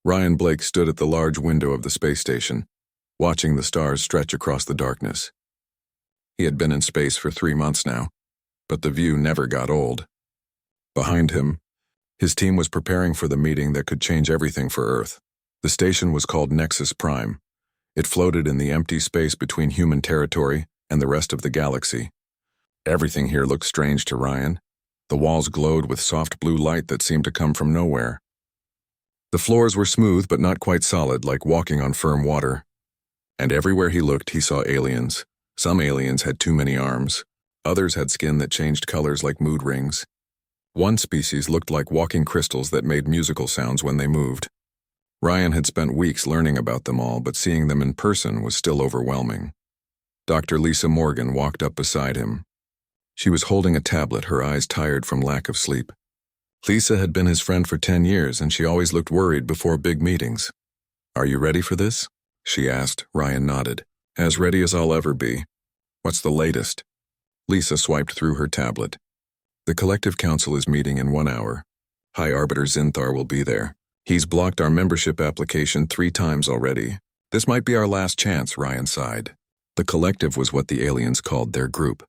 Ryan Blake stood at the large window of the space station, watching the stars stretch across the darkness. He had been in space for 3 months now, but the view never got old. Behind him, his team was preparing for the meeting that could change everything for Earth. The station was called Nexus Prime. It floated in the empty space between human territory and the rest of the galaxy. Everything here looked strange to Ryan. The walls glowed with soft blue light that seemed to come from nowhere. The floors were smooth but not quite solid, like walking on firm water. And everywhere he looked, he saw aliens. Some aliens had too many arms. Others had skin that changed colors like mood rings. One species looked like walking crystals that made musical sounds when they moved. Ryan had spent weeks learning about them all, but seeing them in person was still overwhelming. Dr. Lisa Morgan walked up beside him. She was holding a tablet, her eyes tired from lack of sleep. Lisa had been his friend for 10 years, and she always looked worried before big meetings. "Are you ready for this?" she asked. Ryan nodded. "As ready as I'll ever be. What's the latest?" Lisa swiped through her tablet. "The Collective Council is meeting in 1 hour. High Arbiter Zinthar will be there. He's blocked our membership application 3 times already. This might be our last chance," Ryan sighed. The Collective was what the aliens called their group.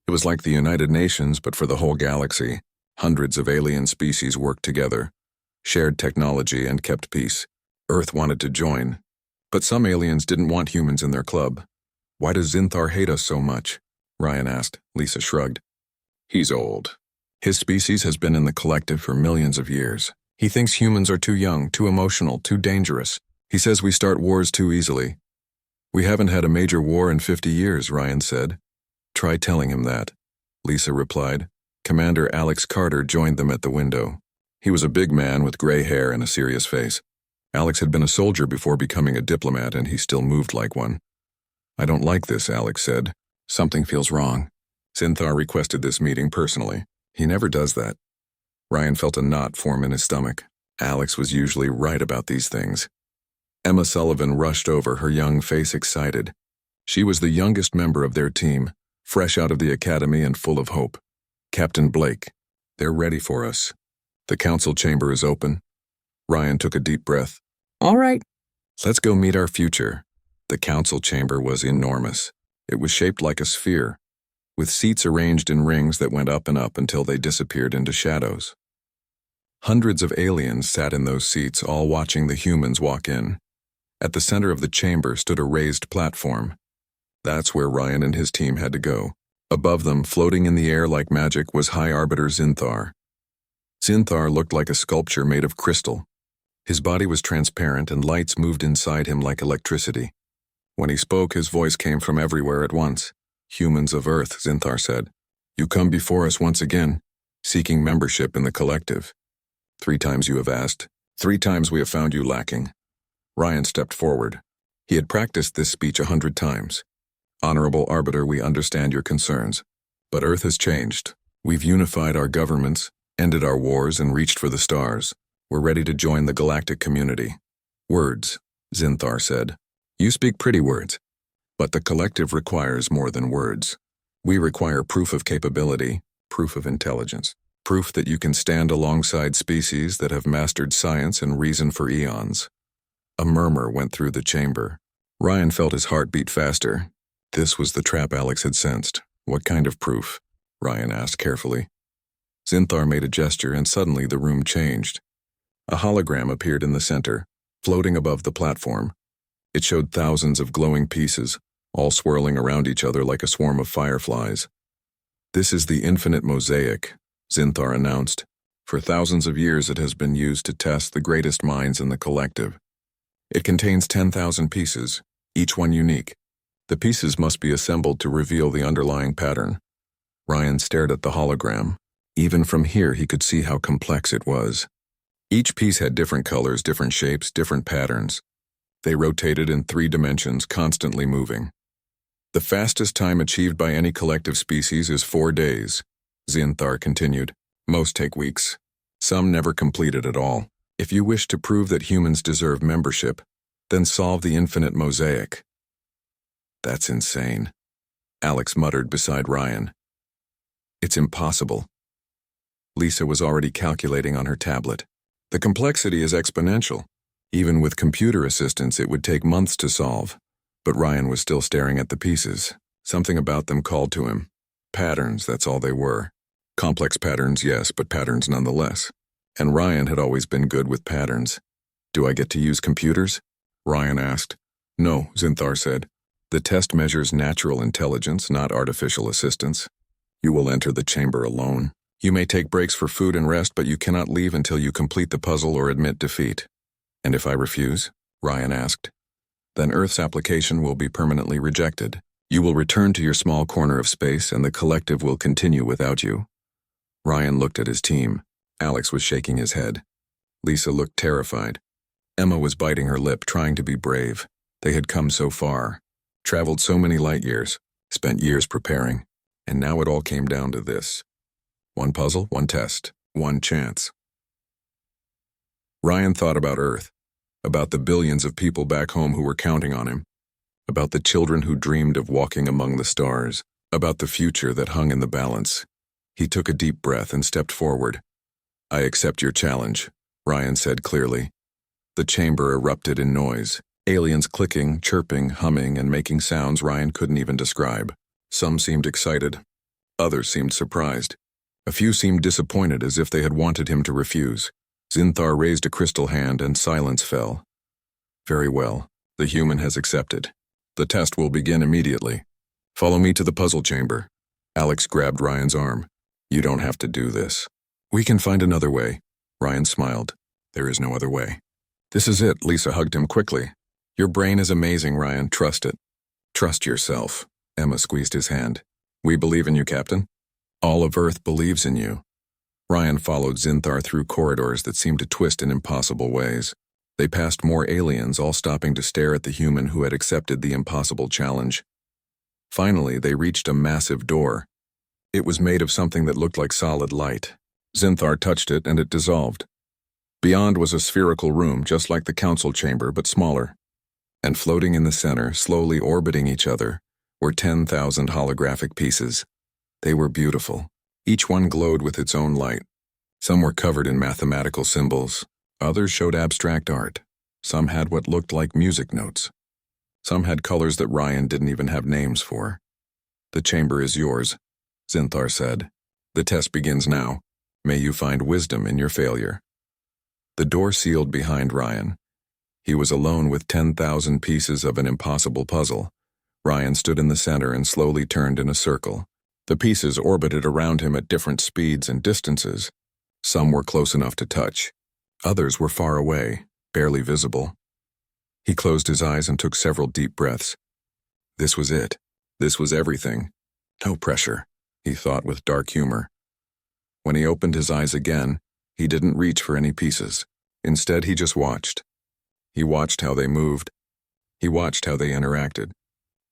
It was like the United Nations, but for the whole galaxy. Hundreds of alien species worked together, shared technology, and kept peace. Earth wanted to join, but some aliens didn't want humans in their club. "Why does Zinthar hate us so much?" Ryan asked. Lisa shrugged. "He's old. His species has been in the Collective for millions of years. He thinks humans are too young, too emotional, too dangerous. He says we start wars too easily." "We haven't had a major war in 50 years, Ryan said. "Try telling him that," Lisa replied. Commander Alex Carter joined them at the window. He was a big man with gray hair and a serious face. Alex had been a soldier before becoming a diplomat, and he still moved like one. "I don't like this," Alex said. "Something feels wrong. Zinthar requested this meeting personally. He never does that." Ryan felt a knot form in his stomach. Alex was usually right about these things. Emma Sullivan rushed over, her young face excited. She was the youngest member of their team, fresh out of the academy and full of hope. "Captain Blake, they're ready for us. The council chamber is open." Ryan took a deep breath. "All right. Let's go meet our future." The council chamber was enormous. It was shaped like a sphere, with seats arranged in rings that went up and up until they disappeared into shadows. Hundreds of aliens sat in those seats, all watching the humans walk in. At the center of the chamber stood a raised platform. That's where Ryan and his team had to go. Above them, floating in the air like magic, was High Arbiter Zinthar. Zinthar looked like a sculpture made of crystal. His body was transparent, and lights moved inside him like electricity. When he spoke, his voice came from everywhere at once. "Humans of Earth," Zinthar said, "you come before us once again, seeking membership in the Collective. 3 times you have asked. 3 times we have found you lacking." Ryan stepped forward. He had practiced this speech 100 times. "Honorable Arbiter, we understand your concerns. But Earth has changed. We've unified our governments, ended our wars, and reached for the stars. We're ready to join the galactic community." "Words," Zinthar said. "You speak pretty words. But the Collective requires more than words. We require proof of capability, proof of intelligence, proof that you can stand alongside species that have mastered science and reason for eons." A murmur went through the chamber. Ryan felt his heart beat faster. This was the trap Alex had sensed. "What kind of proof?" Ryan asked carefully. Zinthar made a gesture, and suddenly the room changed. A hologram appeared in the center, floating above the platform. It showed thousands of glowing pieces, all swirling around each other like a swarm of fireflies. "This is the infinite mosaic," Zinthar announced. "For thousands of years it has been used to test the greatest minds in the Collective. It contains 10,000 pieces, each one unique. The pieces must be assembled to reveal the underlying pattern." Ryan stared at the hologram. Even from here he could see how complex it was. Each piece had different colors, different shapes, different patterns. They rotated in 3 dimensions, constantly moving. "The fastest time achieved by any collective species is 4 days, Zinthar continued. "Most take weeks. Some never completed at all. If you wish to prove that humans deserve membership, then solve the infinite mosaic." "That's insane," Alex muttered beside Ryan. "It's impossible." Lisa was already calculating on her tablet. "The complexity is exponential. Even with computer assistance, it would take months to solve. But Ryan was still staring at the pieces. Something about them called to him. Patterns, that's all they were. Complex patterns, yes, but patterns nonetheless. And Ryan had always been good with patterns. Do I get to use computers? Ryan asked. No, Zinthar said. The test measures natural intelligence, not artificial assistance. You will enter the chamber alone. You may take breaks for food and rest, but you cannot leave until you complete the puzzle or admit defeat. And if I refuse? Ryan asked. Then Earth's application will be permanently rejected. You will return to your small corner of space, and the collective will continue without you. Ryan looked at his team. Alex was shaking his head. Lisa looked terrified. Emma was biting her lip, trying to be brave. They had come so far, traveled so many light years, spent years preparing, and now it all came down to this. One puzzle, one test, one chance. Ryan thought about Earth, about the billions of people back home who were counting on him, about the children who dreamed of walking among the stars, about the future that hung in the balance. He took a deep breath and stepped forward. I accept your challenge, Ryan said clearly. The chamber erupted in noise, aliens clicking, chirping, humming, and making sounds Ryan couldn't even describe. Some seemed excited. Others seemed surprised. A few seemed disappointed, as if they had wanted him to refuse. Zinthar raised a crystal hand and silence fell. Very well, the human has accepted. The test will begin immediately. Follow me to the puzzle chamber. Alex grabbed Ryan's arm. You don't have to do this. We can find another way. Ryan smiled. There is no other way. This is it, Lisa hugged him quickly. Your brain is amazing, Ryan. Trust it. Trust yourself. Emma squeezed his hand. We believe in you, Captain. All of Earth believes in you. Ryan followed Zinthar through corridors that seemed to twist in impossible ways. They passed more aliens, all stopping to stare at the human who had accepted the impossible challenge. Finally, they reached a massive door. It was made of something that looked like solid light. Zinthar touched it and it dissolved. Beyond was a spherical room, just like the council chamber, but smaller. And floating in the center, slowly orbiting each other, were 10,000 holographic pieces. They were beautiful. Each one glowed with its own light. Some were covered in mathematical symbols. Others showed abstract art. Some had what looked like music notes. Some had colors that Ryan didn't even have names for. The chamber is yours, Zinthar said. The test begins now. May you find wisdom in your failure. The door sealed behind Ryan. He was alone with 10,000 pieces of an impossible puzzle. Ryan stood in the center and slowly turned in a circle. The pieces orbited around him at different speeds and distances. Some were close enough to touch. Others were far away, barely visible. He closed his eyes and took several deep breaths. This was it. This was everything. No pressure, he thought with dark humor. When he opened his eyes again, he didn't reach for any pieces. Instead, he just watched. He watched how they moved. He watched how they interacted.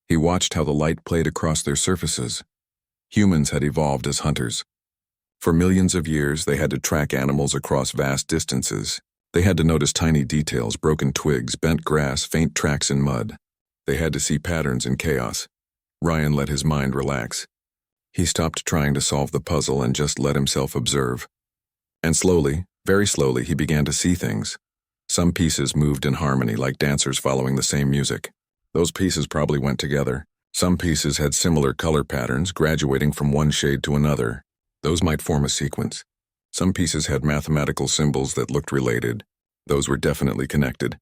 He watched how the light played across their surfaces. Humans had evolved as hunters. For millions of years, they had to track animals across vast distances. They had to notice tiny details, broken twigs, bent grass, faint tracks in mud. They had to see patterns in chaos. Ryan let his mind relax. He stopped trying to solve the puzzle and just let himself observe. And slowly, very slowly, he began to see things. Some pieces moved in harmony like dancers following the same music. Those pieces probably went together. Some pieces had similar color patterns, graduating from one shade to another. Those might form a sequence. Some pieces had mathematical symbols that looked related. Those were definitely connected.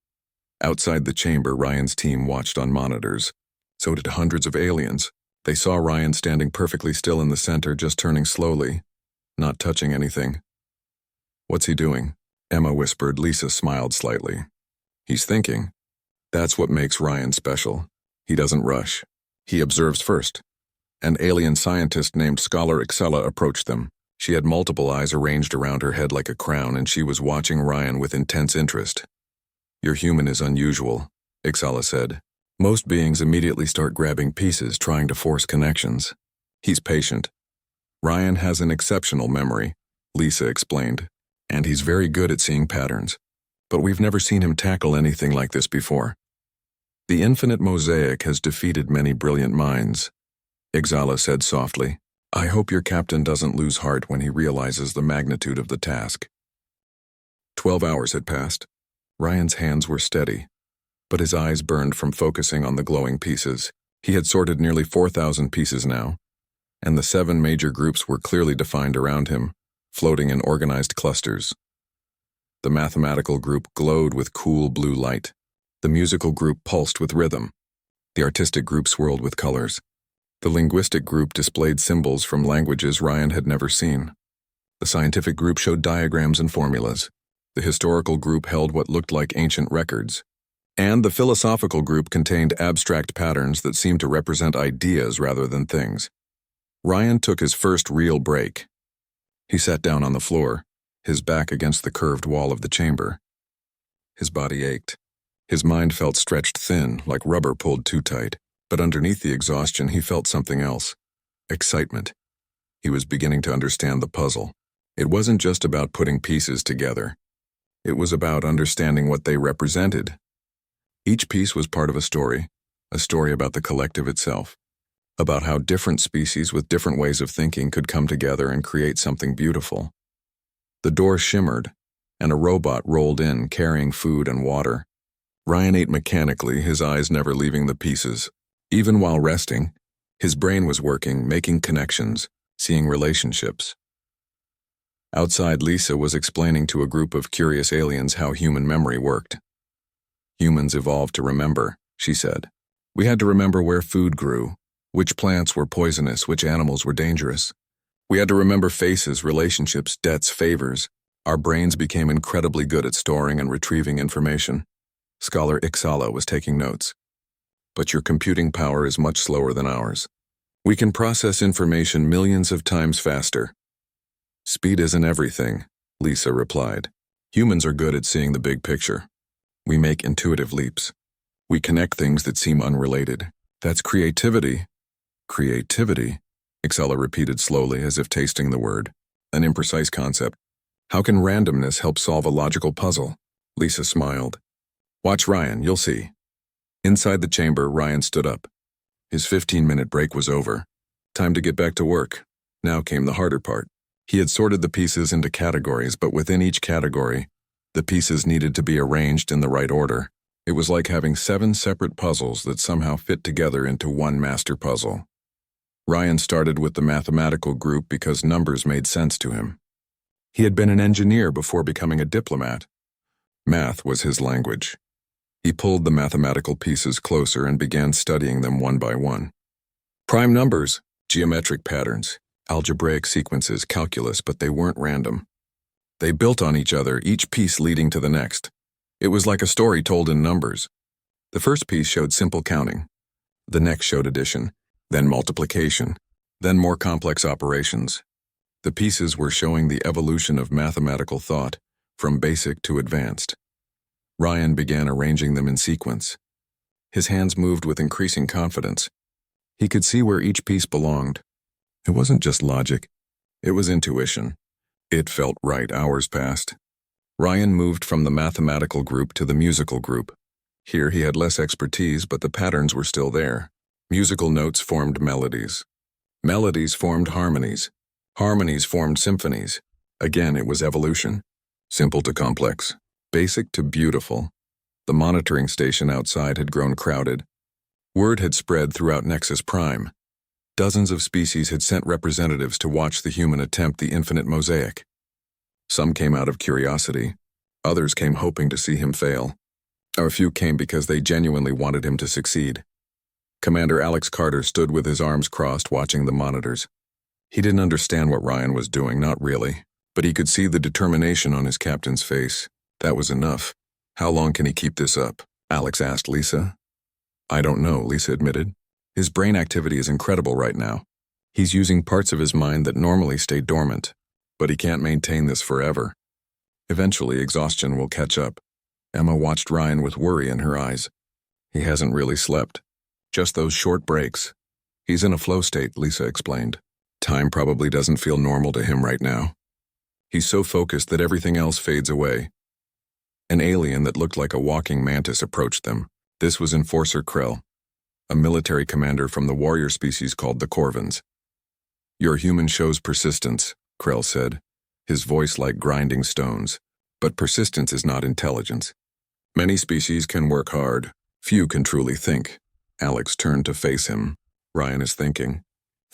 Outside the chamber, Ryan's team watched on monitors. So did hundreds of aliens. They saw Ryan standing perfectly still in the center, just turning slowly, not touching anything. What's he doing? Emma whispered. Lisa smiled slightly. He's thinking. That's what makes Ryan special. He doesn't rush. He observes first. An alien scientist named Scholar Excella approached them. She had multiple eyes arranged around her head like a crown, and she was watching Ryan with intense interest. Your human is unusual, Excella said. Most beings immediately start grabbing pieces, trying to force connections. He's patient. Ryan has an exceptional memory, Lisa explained, and he's very good at seeing patterns. But we've never seen him tackle anything like this before. The infinite mosaic has defeated many brilliant minds, Excella said softly. I hope your captain doesn't lose heart when he realizes the magnitude of the task. 12 hours had passed. Ryan's hands were steady, but his eyes burned from focusing on the glowing pieces. He had sorted nearly 4,000 pieces now, and the 7 major groups were clearly defined around him, floating in organized clusters. The mathematical group glowed with cool blue light. The musical group pulsed with rhythm. The artistic group swirled with colors. The linguistic group displayed symbols from languages Ryan had never seen. The scientific group showed diagrams and formulas. The historical group held what looked like ancient records. And the philosophical group contained abstract patterns that seemed to represent ideas rather than things. Ryan took his first real break. He sat down on the floor, his back against the curved wall of the chamber. His body ached. His mind felt stretched thin, like rubber pulled too tight. But underneath the exhaustion, he felt something else. Excitement. He was beginning to understand the puzzle. It wasn't just about putting pieces together. It was about understanding what they represented. Each piece was part of a story about the collective itself, about how different species with different ways of thinking could come together and create something beautiful. The door shimmered, and a robot rolled in, carrying food and water. Ryan ate mechanically, his eyes never leaving the pieces. Even while resting, his brain was working, making connections, seeing relationships. Outside, Lisa was explaining to a group of curious aliens how human memory worked. Humans evolved to remember, she said. We had to remember where food grew, which plants were poisonous, which animals were dangerous. We had to remember faces, relationships, debts, favors. Our brains became incredibly good at storing and retrieving information. Scholar Ixala was taking notes. But your computing power is much slower than ours. We can process information millions of times faster. Speed isn't everything, Lisa replied. Humans are good at seeing the big picture. We make intuitive leaps. We connect things that seem unrelated. That's creativity. Creativity, Ixala repeated slowly as if tasting the word. An imprecise concept. How can randomness help solve a logical puzzle? Lisa smiled. Watch Ryan, you'll see. Inside the chamber, Ryan stood up. His 15-minute break was over. Time to get back to work. Now came the harder part. He had sorted the pieces into categories, but within each category, the pieces needed to be arranged in the right order. It was like having 7 separate puzzles that somehow fit together into one master puzzle. Ryan started with the mathematical group because numbers made sense to him. He had been an engineer before becoming a diplomat. Math was his language. He pulled the mathematical pieces closer and began studying them one by one. Prime numbers, geometric patterns, algebraic sequences, calculus, but they weren't random. They built on each other, each piece leading to the next. It was like a story told in numbers. The first piece showed simple counting. The next showed addition, then multiplication, then more complex operations. The pieces were showing the evolution of mathematical thought, from basic to advanced. Ryan began arranging them in sequence. His hands moved with increasing confidence. He could see where each piece belonged. It wasn't just logic. It was intuition. It felt right. Hours passed. Ryan moved from the mathematical group to the musical group. Here he had less expertise, but the patterns were still there. Musical notes formed melodies. Melodies formed harmonies. Harmonies formed symphonies. Again, it was evolution. Simple to complex. Basic to beautiful. The monitoring station outside had grown crowded. Word had spread throughout Nexus Prime. Dozens of species had sent representatives to watch the human attempt the infinite mosaic. Some came out of curiosity. Others came hoping to see him fail. A few came because they genuinely wanted him to succeed. Commander Alex Carter stood with his arms crossed watching the monitors. He didn't understand what Ryan was doing, not really, but he could see the determination on his captain's face. That was enough. How long can he keep this up? Alex asked Lisa. I don't know, Lisa admitted. His brain activity is incredible right now. He's using parts of his mind that normally stay dormant, but he can't maintain this forever. Eventually, exhaustion will catch up. Emma watched Ryan with worry in her eyes. He hasn't really slept. Just those short breaks. He's in a flow state, Lisa explained. Time probably doesn't feel normal to him right now. He's so focused that everything else fades away. An alien that looked like a walking mantis approached them. This was Enforcer Krell, a military commander from the warrior species called the Corvins. Your human shows persistence, Krell said, his voice like grinding stones. But persistence is not intelligence. Many species can work hard. Few can truly think. Alex turned to face him. Ryan is thinking.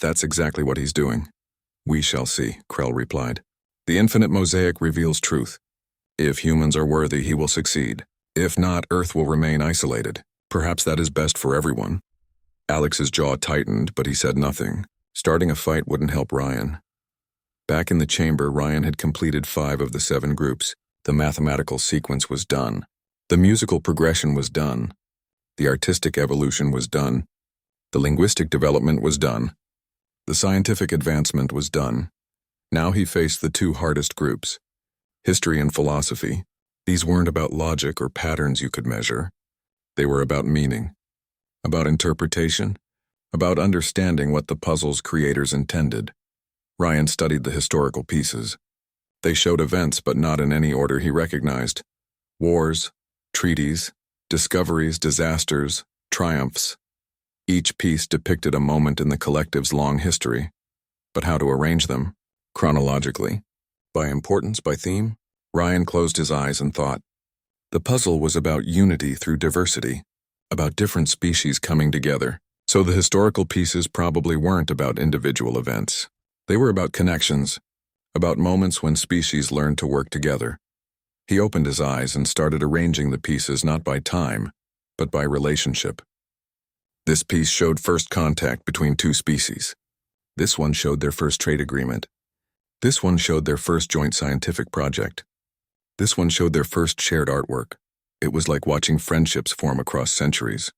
That's exactly what he's doing. We shall see, Krell replied. The infinite mosaic reveals truth. If humans are worthy, he will succeed. If not, Earth will remain isolated. Perhaps that is best for everyone. Alex's jaw tightened, but he said nothing. Starting a fight wouldn't help Ryan. Back in the chamber, Ryan had completed 5 of the 7 groups. The mathematical sequence was done. The musical progression was done. The artistic evolution was done. The linguistic development was done. The scientific advancement was done. Now he faced the 2 hardest groups. History and philosophy. These weren't about logic or patterns you could measure. They were about meaning. About interpretation. About understanding what the puzzle's creators intended. Ryan studied the historical pieces. They showed events, but not in any order he recognized. Wars, treaties, discoveries, disasters, triumphs. Each piece depicted a moment in the collective's long history. But how to arrange them? Chronologically? By importance, by theme? Ryan closed his eyes and thought. The puzzle was about unity through diversity, about different species coming together. So the historical pieces probably weren't about individual events. They were about connections, about moments when species learned to work together. He opened his eyes and started arranging the pieces not by time, but by relationship. This piece showed first contact between 2 species. This one showed their first trade agreement. This one showed their first joint scientific project. This one showed their first shared artwork. It was like watching friendships form across centuries.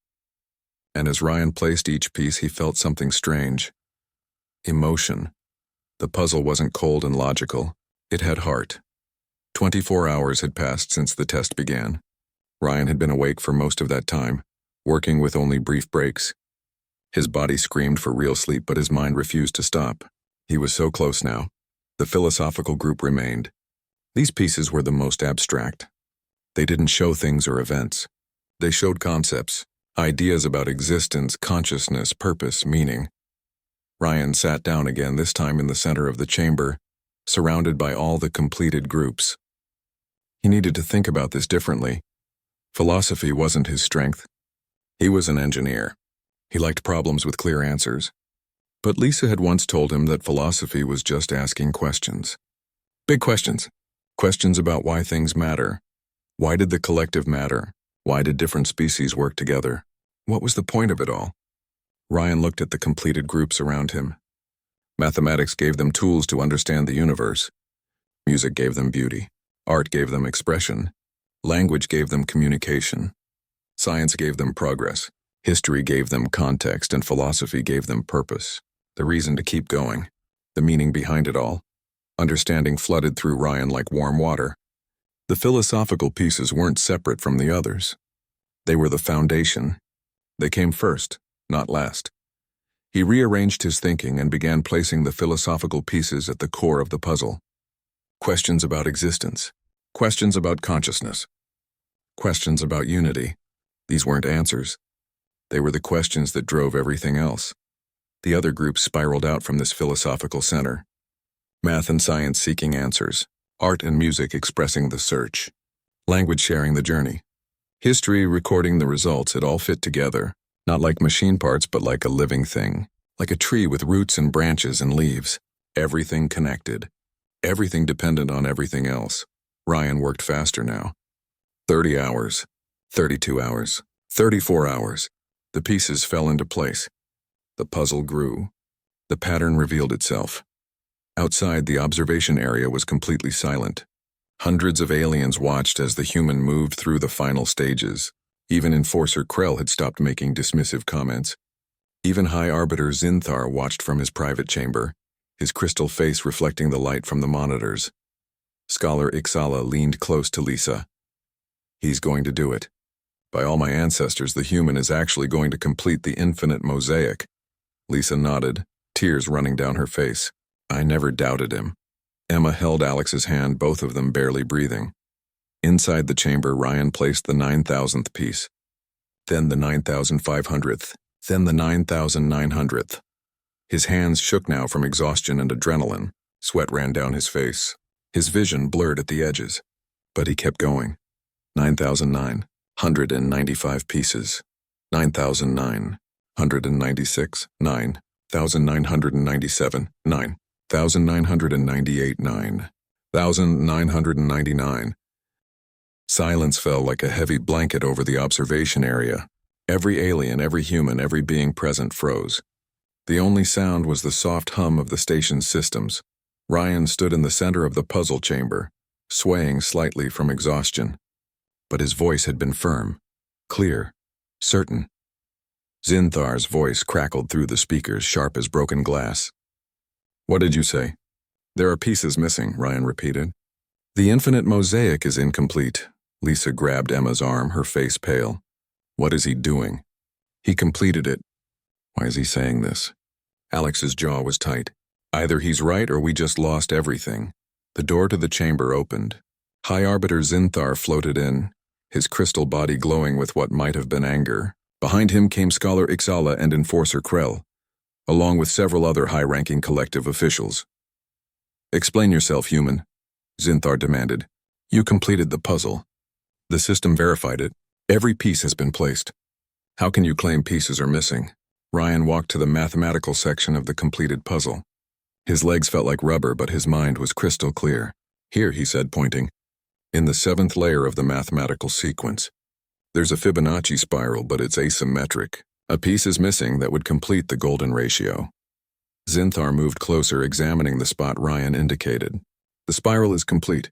And as Ryan placed each piece, he felt something strange. Emotion. The puzzle wasn't cold and logical. It had heart. 24 hours had passed since the test began. Ryan had been awake for most of that time, working with only brief breaks. His body screamed for real sleep, but his mind refused to stop. He was so close now. The philosophical group remained. These pieces were the most abstract. They didn't show things or events. They showed concepts, ideas about existence, consciousness, purpose, meaning. Ryan sat down again, this time in the center of the chamber, surrounded by all the completed groups. He needed to think about this differently. Philosophy wasn't his strength. He was an engineer. He liked problems with clear answers. But Lisa had once told him that philosophy was just asking questions. Big questions. Questions about why things matter. Why did the collective matter? Why did different species work together? What was the point of it all? Ryan looked at the completed groups around him. Mathematics gave them tools to understand the universe. Music gave them beauty. Art gave them expression. Language gave them communication. Science gave them progress. History gave them context, and philosophy gave them purpose. The reason to keep going. The meaning behind it all. Understanding flooded through Ryan like warm water. The philosophical pieces weren't separate from the others. They were the foundation. They came first, not last. He rearranged his thinking and began placing the philosophical pieces at the core of the puzzle. Questions about existence. Questions about consciousness. Questions about unity. These weren't answers. They were the questions that drove everything else. The other groups spiraled out from this philosophical center. Math and science seeking answers. Art and music expressing the search. Language sharing the journey. History recording the results. It all fit together. Not like machine parts, but like a living thing. Like a tree with roots and branches and leaves. Everything connected. Everything dependent on everything else. Ryan worked faster now. 30 hours. 32 hours. 34 hours. The pieces fell into place. The puzzle grew. The pattern revealed itself. Outside, the observation area was completely silent. Hundreds of aliens watched as the human moved through the final stages. Even Enforcer Krell had stopped making dismissive comments. Even High Arbiter Zinthar watched from his private chamber, his crystal face reflecting the light from the monitors. Scholar Ixala leaned close to Lisa. He's going to do it. By all my ancestors, the human is actually going to complete the infinite mosaic. Lisa nodded, tears running down her face. I never doubted him. Emma held Alex's hand, both of them barely breathing. Inside the chamber, Ryan placed the 9,000th piece. Then the 9,500th. Then the 9,900th. His hands shook now from exhaustion and adrenaline. Sweat ran down his face. His vision blurred at the edges. But he kept going. 9,995 pieces. 9,996, 9,997, 9,998, 9,999. Silence fell like a heavy blanket over the observation area. Every alien, every human, every being present froze. The only sound was the soft hum of the station's systems. Ryan stood in the center of the puzzle chamber, swaying slightly from exhaustion. But his voice had been firm, clear, certain. Zinthar's voice crackled through the speakers, sharp as broken glass. "What did you say?" "There are pieces missing," Ryan repeated. "The infinite mosaic is incomplete." Lisa grabbed Emma's arm, her face pale. "What is he doing?" "He completed it." "Why is he saying this?" Alex's jaw was tight. Either he's right or we just lost everything. The door to the chamber opened. High Arbiter Zinthar floated in, his crystal body glowing with what might have been anger. Behind him came Scholar Ixala and Enforcer Krell, along with several other high-ranking collective officials. "Explain yourself, human," Zinthar demanded. "You completed the puzzle. The system verified it. Every piece has been placed. How can you claim pieces are missing?" Ryan walked to the mathematical section of the completed puzzle. His legs felt like rubber, but his mind was crystal clear. "Here," he said, pointing. "In the 7th layer of the mathematical sequence. There's a Fibonacci spiral, but it's asymmetric. A piece is missing that would complete the golden ratio." Zinthar moved closer, examining the spot Ryan indicated. "The spiral is complete."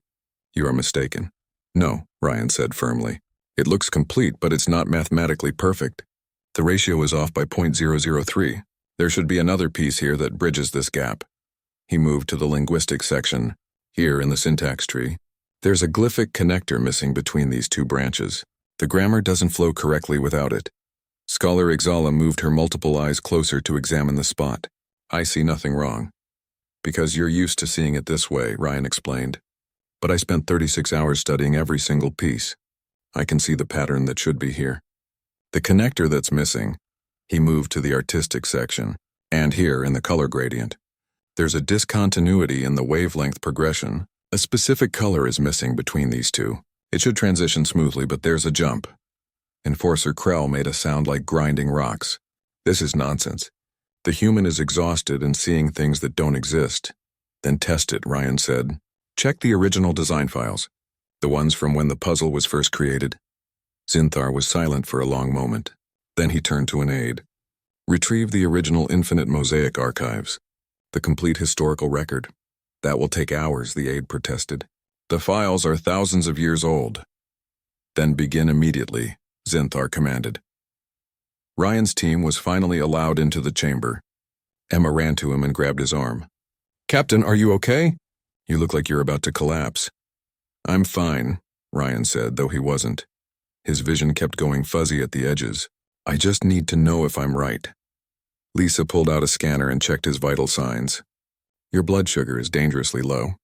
"You are mistaken." "No," Ryan said firmly. "It looks complete, but it's not mathematically perfect. The ratio is off by 0.003. There should be another piece here that bridges this gap." He moved to the linguistics section. Here in the syntax tree, there's a glyphic connector missing between these two branches. The grammar doesn't flow correctly without it. Scholar Ixala moved her multiple eyes closer to examine the spot. "I see nothing wrong." "Because you're used to seeing it this way," Ryan explained. "But I spent 36 hours studying every single piece. I can see the pattern that should be here. The connector that's missing." He moved to the artistic section. "And here, in the color gradient, there's a discontinuity in the wavelength progression. A specific color is missing between these two. It should transition smoothly, but there's a jump." Enforcer Krell made a sound like grinding rocks. "This is nonsense. The human is exhausted and seeing things that don't exist." "Then test it," Ryan said. "Check the original design files, the ones from when the puzzle was first created." Zinthar was silent for a long moment. Then he turned to an aide. "Retrieve the original Infinite Mosaic archives. The complete historical record." "That will take hours," the aide protested. "The files are thousands of years old." "Then begin immediately," Zinthar commanded. Ryan's team was finally allowed into the chamber. Emma ran to him and grabbed his arm. "Captain, are you okay? You look like you're about to collapse." "I'm fine," Ryan said, though he wasn't. His vision kept going fuzzy at the edges. "I just need to know if I'm right." Lisa pulled out a scanner and checked his vital signs. "Your blood sugar is dangerously low.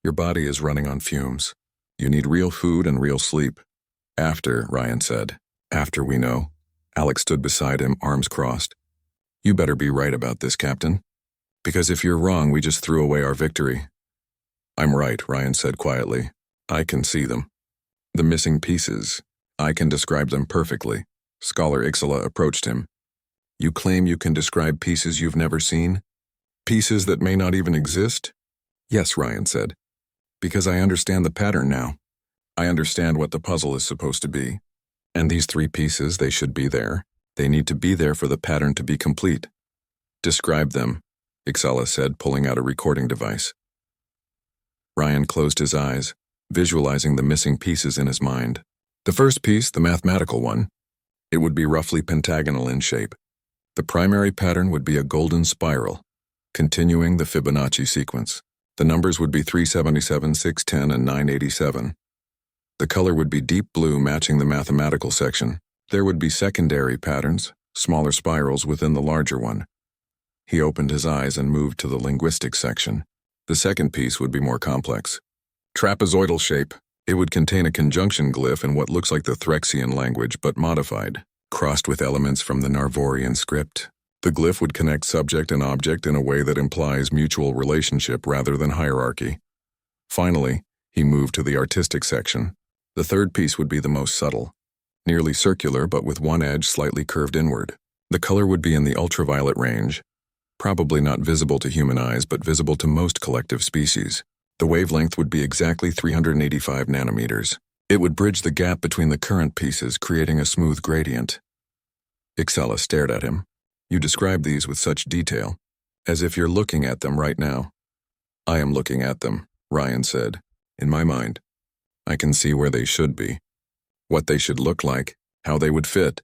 Your body is running on fumes. You need real food and real sleep." "After," Ryan said. "After we know." Alex stood beside him, arms crossed. "You better be right about this, Captain. Because if you're wrong, we just threw away our victory." "I'm right," Ryan said quietly. "I can see them. The missing pieces. I can describe them perfectly." Scholar Ixala approached him. "You claim you can describe pieces you've never seen? Pieces that may not even exist?" "Yes," Ryan said. "Because I understand the pattern now. I understand what the puzzle is supposed to be. And these 3 pieces, they should be there. They need to be there for the pattern to be complete." "Describe them," Ixala said, pulling out a recording device. Ryan closed his eyes, visualizing the missing pieces in his mind. The first piece, the mathematical one, it would be roughly pentagonal in shape. The primary pattern would be a golden spiral, continuing the Fibonacci sequence. The numbers would be 377, 610, and 987. The color would be deep blue, matching the mathematical section. There would be secondary patterns, smaller spirals within the larger one. He opened his eyes and moved to the linguistics section. The second piece would be more complex. Trapezoidal shape. It would contain a conjunction glyph in what looks like the Threxian language, but modified, crossed with elements from the Narvorian script. The glyph would connect subject and object in a way that implies mutual relationship rather than hierarchy. Finally, he moved to the artistic section. The third piece would be the most subtle, nearly circular but with one edge slightly curved inward. The color would be in the ultraviolet range, probably not visible to human eyes but visible to most collective species. The wavelength would be exactly 385 nanometers. It would bridge the gap between the current pieces, creating a smooth gradient. HFY stared at him. You describe these with such detail, as if you're looking at them right now. I am looking at them, Ryan said. In my mind, I can see where they should be, what they should look like, how they would fit.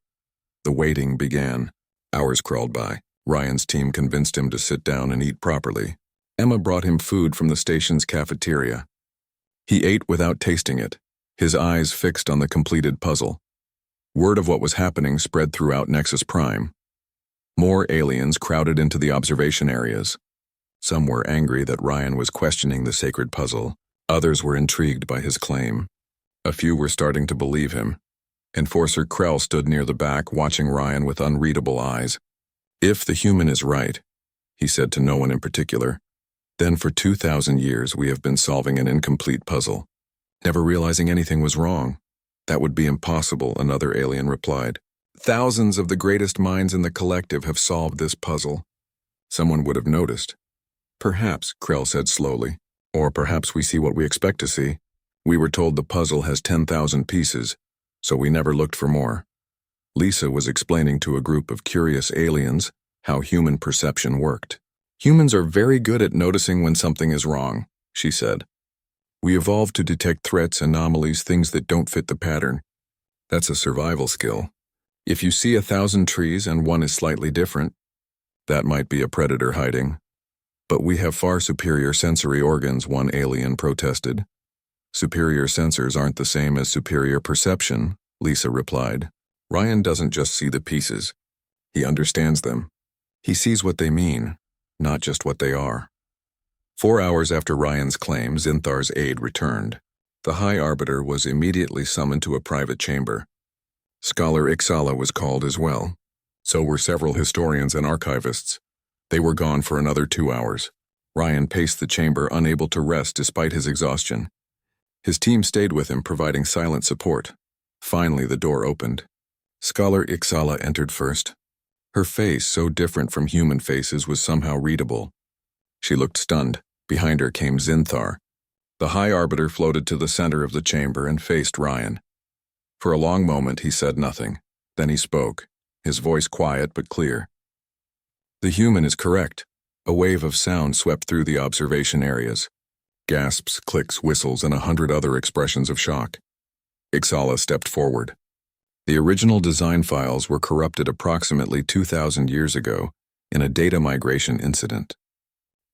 The waiting began. Hours crawled by. Ryan's team convinced him to sit down and eat properly. Emma brought him food from the station's cafeteria. He ate without tasting it, his eyes fixed on the completed puzzle. Word of what was happening spread throughout Nexus Prime. More aliens crowded into the observation areas. Some were angry that Ryan was questioning the sacred puzzle. Others were intrigued by his claim. A few were starting to believe him. Enforcer Krell stood near the back, watching Ryan with unreadable eyes. If the human is right, he said to no one in particular, then for 2,000 years we have been solving an incomplete puzzle, never realizing anything was wrong. That would be impossible, another alien replied. Thousands of the greatest minds in the collective have solved this puzzle. Someone would have noticed. Perhaps, Krell said slowly, or perhaps we see what we expect to see. We were told the puzzle has 10,000 pieces, so we never looked for more. Lisa was explaining to a group of curious aliens how human perception worked. Humans are very good at noticing when something is wrong, she said. We evolved to detect threats, anomalies, things that don't fit the pattern. That's a survival skill. If you see 1,000 trees and one is slightly different, that might be a predator hiding. But we have far superior sensory organs, one alien protested. Superior sensors aren't the same as superior perception, Lisa replied. Ryan doesn't just see the pieces. He understands them. He sees what they mean, not just what they are. 4 hours after Ryan's claim, Zinthar's aide returned. The High Arbiter was immediately summoned to a private chamber. Scholar HFY was called as well. So were several historians and archivists. They were gone for another 2 hours. Ryan paced the chamber, unable to rest despite his exhaustion. His team stayed with him, providing silent support. Finally, the door opened. Scholar HFY entered first. Her face, so different from human faces, was somehow readable. She looked stunned. Behind her came Zinthar. The High Arbiter floated to the center of the chamber and faced Ryan. For a long moment, he said nothing. Then he spoke, his voice quiet but clear. The human is correct. A wave of sound swept through the observation areas. Gasps, clicks, whistles, and 100 other expressions of shock. HFY stepped forward. The original design files were corrupted approximately 2,000 years ago in a data migration incident.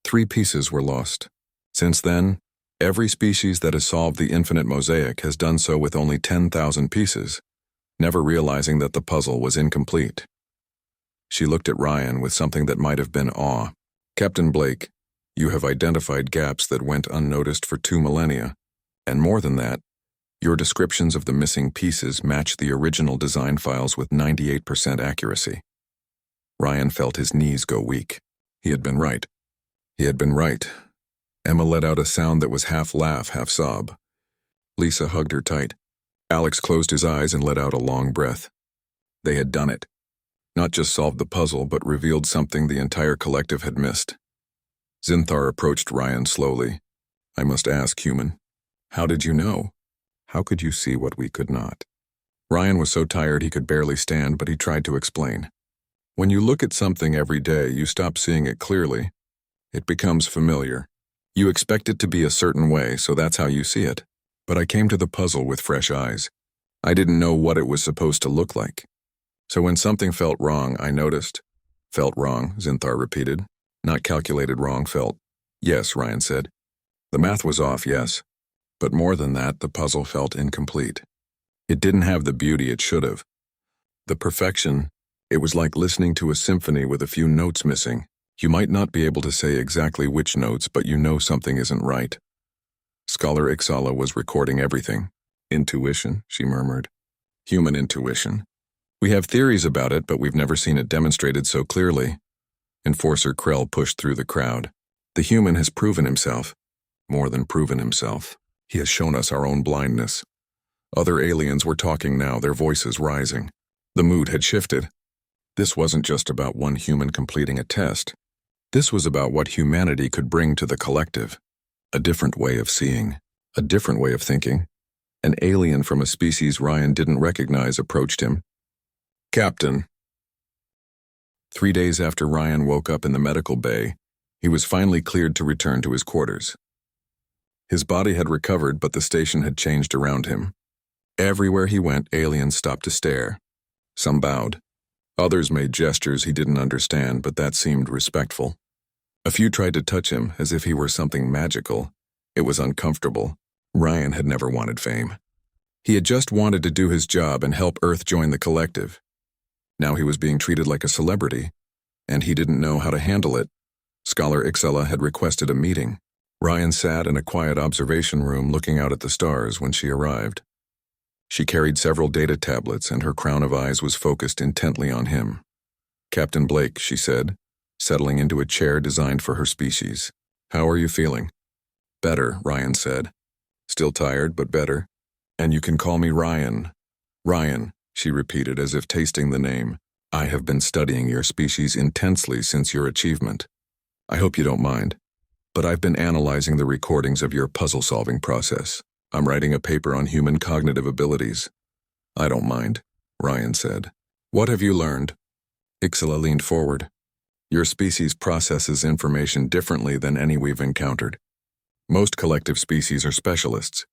3 pieces were lost. Since then, every species that has solved the infinite mosaic has done so with only 10,000 pieces, never realizing that the puzzle was incomplete. She looked at Ryan with something that might have been awe. Captain Blake, you have identified gaps that went unnoticed for 2 millennia, and more than that, your descriptions of the missing pieces match the original design files with 98% accuracy. Ryan felt his knees go weak. He had been right. He had been right. Emma let out a sound that was half laugh, half sob. Lisa hugged her tight. Alex closed his eyes and let out a long breath. They had done it. Not just solved the puzzle, but revealed something the entire collective had missed. Zinthar approached Ryan slowly. I must ask, human, how did you know? How could you see what we could not? Ryan was so tired he could barely stand, but he tried to explain. When you look at something every day, you stop seeing it clearly. It becomes familiar. You expect it to be a certain way, so that's how you see it. But I came to the puzzle with fresh eyes. I didn't know what it was supposed to look like. So when something felt wrong, I noticed. Felt wrong, Zinthar repeated. Not calculated wrong, felt. Yes, Ryan said. The math was off, yes. But more than that, the puzzle felt incomplete. It didn't have the beauty it should have. The perfection, it was like listening to a symphony with a few notes missing. You might not be able to say exactly which notes, but you know something isn't right. Scholar HFY was recording everything. Intuition, she murmured. Human intuition. We have theories about it, but we've never seen it demonstrated so clearly. Enforcer Krell pushed through the crowd. The human has proven himself. More than proven himself. He has shown us our own blindness. Other aliens were talking now, their voices rising. The mood had shifted. This wasn't just about one human completing a test. This was about what humanity could bring to the collective. A different way of seeing, a different way of thinking. An alien from a species Ryan didn't recognize approached him. "Captain." 3 days after Ryan woke up in the medical bay, he was finally cleared to return to his quarters. His body had recovered, but the station had changed around him. Everywhere he went, aliens stopped to stare. Some bowed. Others made gestures he didn't understand, but that seemed respectful. A few tried to touch him as if he were something magical. It was uncomfortable. Ryan had never wanted fame. He had just wanted to do his job and help Earth join the collective. Now he was being treated like a celebrity, and he didn't know how to handle it. Scholar Ixella had requested a meeting. Ryan sat in a quiet observation room looking out at the stars when she arrived. She carried several data tablets, and her crown of eyes was focused intently on him. "Captain Blake," she said, settling into a chair designed for her species. "How are you feeling?" "Better," Ryan said. "Still tired, but better. And you can call me Ryan." "Ryan," she repeated as if tasting the name. "I have been studying your species intensely since your achievement. I hope you don't mind. But I've been analyzing the recordings of your puzzle-solving process. I'm writing a paper on human cognitive abilities." "I don't mind," Ryan said. "What have you learned?" Ixella leaned forward. "Your species processes information differently than any we've encountered. Most collective species are specialists.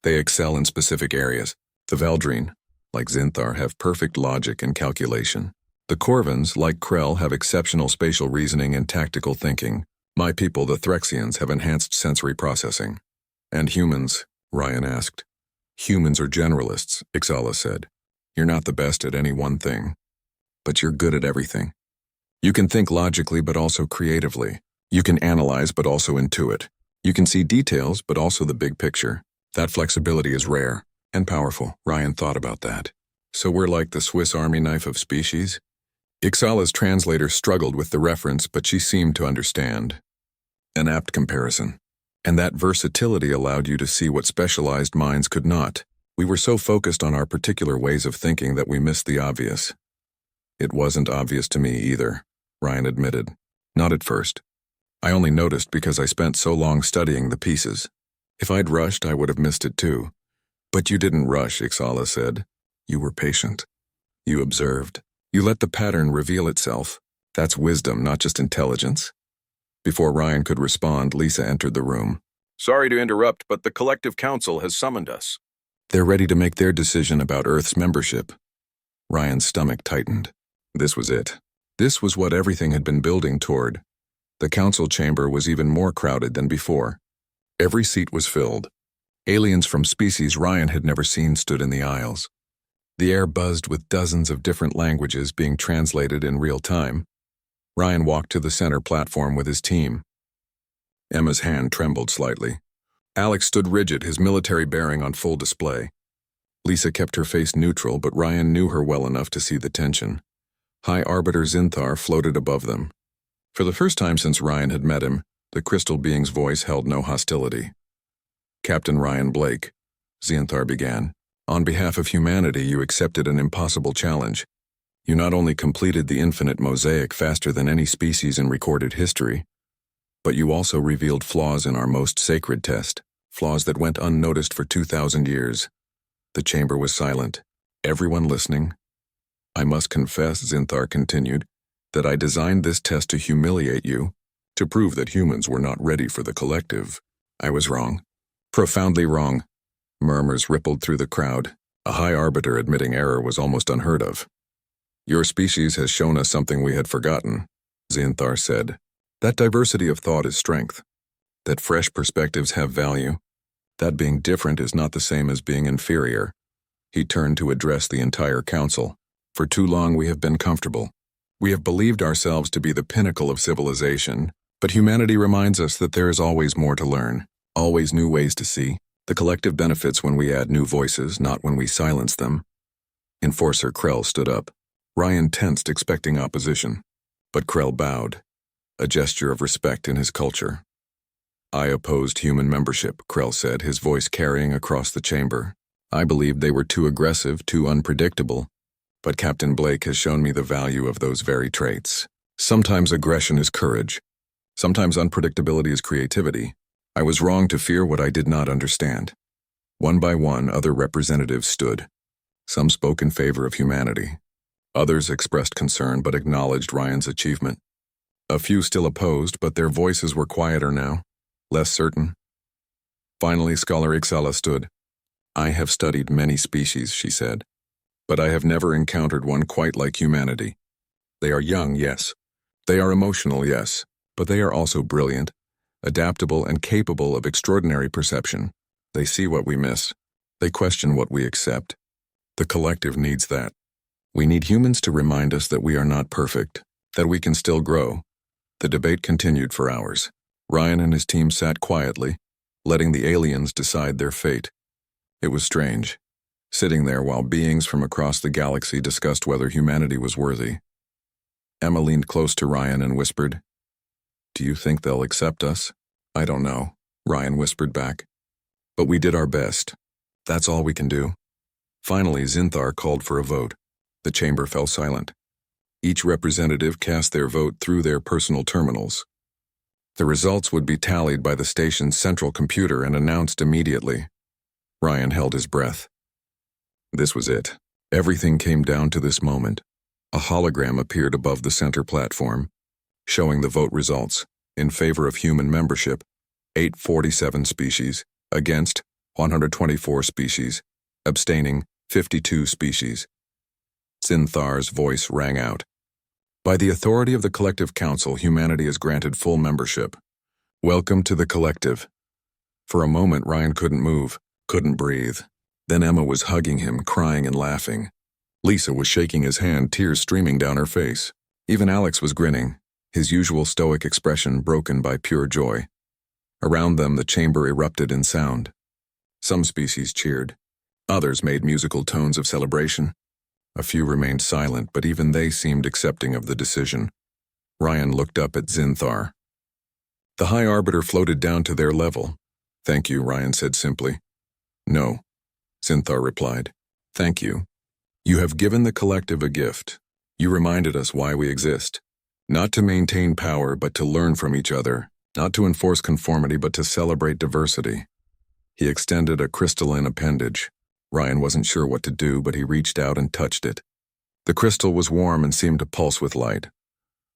They excel in specific areas. The Veldrine, like Zinthar, have perfect logic and calculation. The Corvins, like Krell, have exceptional spatial reasoning and tactical thinking. My people, the Threxians, have enhanced sensory processing." "And humans?" Ryan asked. "Humans are generalists," Ixala said. "You're not the best at any one thing, but you're good at everything. You can think logically but also creatively. You can analyze but also intuit. You can see details but also the big picture. That flexibility is rare and powerful." Ryan thought about that. "So we're like the Swiss Army knife of species?" Ixala's translator struggled with the reference, but she seemed to understand. An apt comparison. And that versatility allowed you to see what specialized minds could not. We were so focused on our particular ways of thinking that we missed the obvious. "It wasn't obvious to me either," Ryan admitted. "Not at first. I only noticed because I spent so long studying the pieces. If I'd rushed, I would have missed it too." "But you didn't rush," Ixala said. "You were patient. You observed. You let the pattern reveal itself. That's wisdom, not just intelligence." Before Ryan could respond, Lisa entered the room. "Sorry to interrupt, but the Collective Council has summoned us." "They're ready to make their decision about Earth's membership." Ryan's stomach tightened. This was it. This was what everything had been building toward. The council chamber was even more crowded than before. Every seat was filled. Aliens from species Ryan had never seen stood in the aisles. The air buzzed with dozens of different languages being translated in real time. Ryan walked to the center platform with his team. Emma's hand trembled slightly. Alex stood rigid, his military bearing on full display. Lisa kept her face neutral, but Ryan knew her well enough to see the tension. High Arbiter Zinthar floated above them. For the first time since Ryan had met him, the crystal being's voice held no hostility. "Captain Ryan Blake," Zinthar began, "on behalf of humanity, you accepted an impossible challenge. You not only completed the infinite mosaic faster than any species in recorded history, but you also revealed flaws in our most sacred test, flaws that went unnoticed for 2,000 years. The chamber was silent, everyone listening. "I must confess," Zinthar continued, "that I designed this test to humiliate you, to prove that humans were not ready for the collective. I was wrong. Profoundly wrong." Murmurs rippled through the crowd. A high arbiter admitting error was almost unheard of. "Your species has shown us something we had forgotten," Zinthar said. "That diversity of thought is strength. That fresh perspectives have value. That being different is not the same as being inferior." He turned to address the entire council. "For too long we have been comfortable. We have believed ourselves to be the pinnacle of civilization, but humanity reminds us that there is always more to learn, always new ways to see. The collective benefits when we add new voices, not when we silence them." Enforcer Krell stood up. Ryan tensed, expecting opposition. But Krell bowed, a gesture of respect in his culture. "I opposed human membership," Krell said, his voice carrying across the chamber. I believed they were too aggressive, too unpredictable, but Captain Blake has shown me the value of those very traits. Sometimes aggression is courage. Sometimes unpredictability is creativity. I was wrong to fear what I did not understand. One by one, other representatives stood. Some spoke in favor of humanity. Others expressed concern but acknowledged Ryan's achievement. A few still opposed, but their voices were quieter now, less certain. Finally, Scholar Ixala stood. I have studied many species, she said, but I have never encountered one quite like humanity. They are young, yes. They are emotional, yes, but they are also brilliant, adaptable, and capable of extraordinary perception. They see what we miss. They question what we accept. The collective needs that. We need humans to remind us that we are not perfect, that we can still grow. The debate continued for hours. Ryan and his team sat quietly, letting the aliens decide their fate. It was strange, sitting there while beings from across the galaxy discussed whether humanity was worthy. Emma leaned close to Ryan and whispered, "Do you think they'll accept us?" "I don't know," Ryan whispered back. "But we did our best. That's all we can do." Finally, Zinthar called for a vote. The chamber fell silent. Each representative cast their vote through their personal terminals. The results would be tallied by the station's central computer and announced immediately. Ryan held his breath. This was it. Everything came down to this moment. A hologram appeared above the center platform, showing the vote results. In favor of human membership, 847 species, against 124 species, abstaining 52 species. Zinthar's voice rang out. By the authority of the Collective Council, humanity is granted full membership. Welcome to the Collective. For a moment, Ryan couldn't move, couldn't breathe. Then Emma was hugging him, crying and laughing. Lisa was shaking his hand, tears streaming down her face. Even Alex was grinning, his usual stoic expression broken by pure joy. Around them, the chamber erupted in sound. Some species cheered. Others made musical tones of celebration. A few remained silent, but even they seemed accepting of the decision. Ryan looked up at Zinthar. The High Arbiter floated down to their level. "Thank you," Ryan said simply. "No," Zinthar replied. "Thank you. You have given the collective a gift. You reminded us why we exist. Not to maintain power, but to learn from each other. Not to enforce conformity, but to celebrate diversity." He extended a crystalline appendage. Ryan wasn't sure what to do, but he reached out and touched it. The crystal was warm and seemed to pulse with light.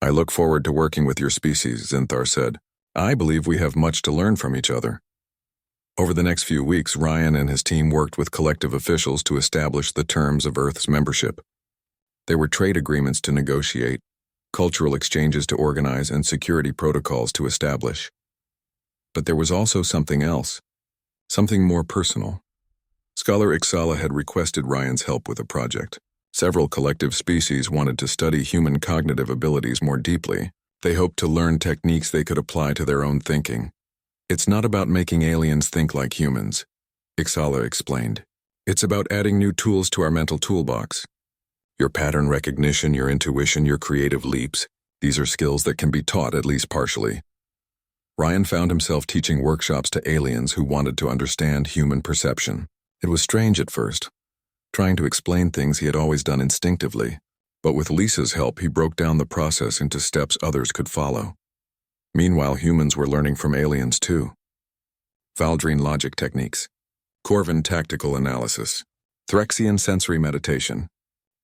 "I look forward to working with your species," Zinthar said. "I believe we have much to learn from each other." Over the next few weeks, Ryan and his team worked with collective officials to establish the terms of Earth's membership. There were trade agreements to negotiate, cultural exchanges to organize, and security protocols to establish. But there was also something else, something more personal. Scholar Ixala had requested Ryan's help with a project. Several collective species wanted to study human cognitive abilities more deeply. They hoped to learn techniques they could apply to their own thinking. "It's not about making aliens think like humans," Ixala explained. "It's about adding new tools to our mental toolbox. Your pattern recognition, your intuition, your creative leaps, these are skills that can be taught, at least partially." Ryan found himself teaching workshops to aliens who wanted to understand human perception. It was strange at first, trying to explain things he had always done instinctively, but with Lisa's help he broke down the process into steps others could follow. Meanwhile, humans were learning from aliens too. Valdrine logic techniques, Corvin tactical analysis, Threxian sensory meditation.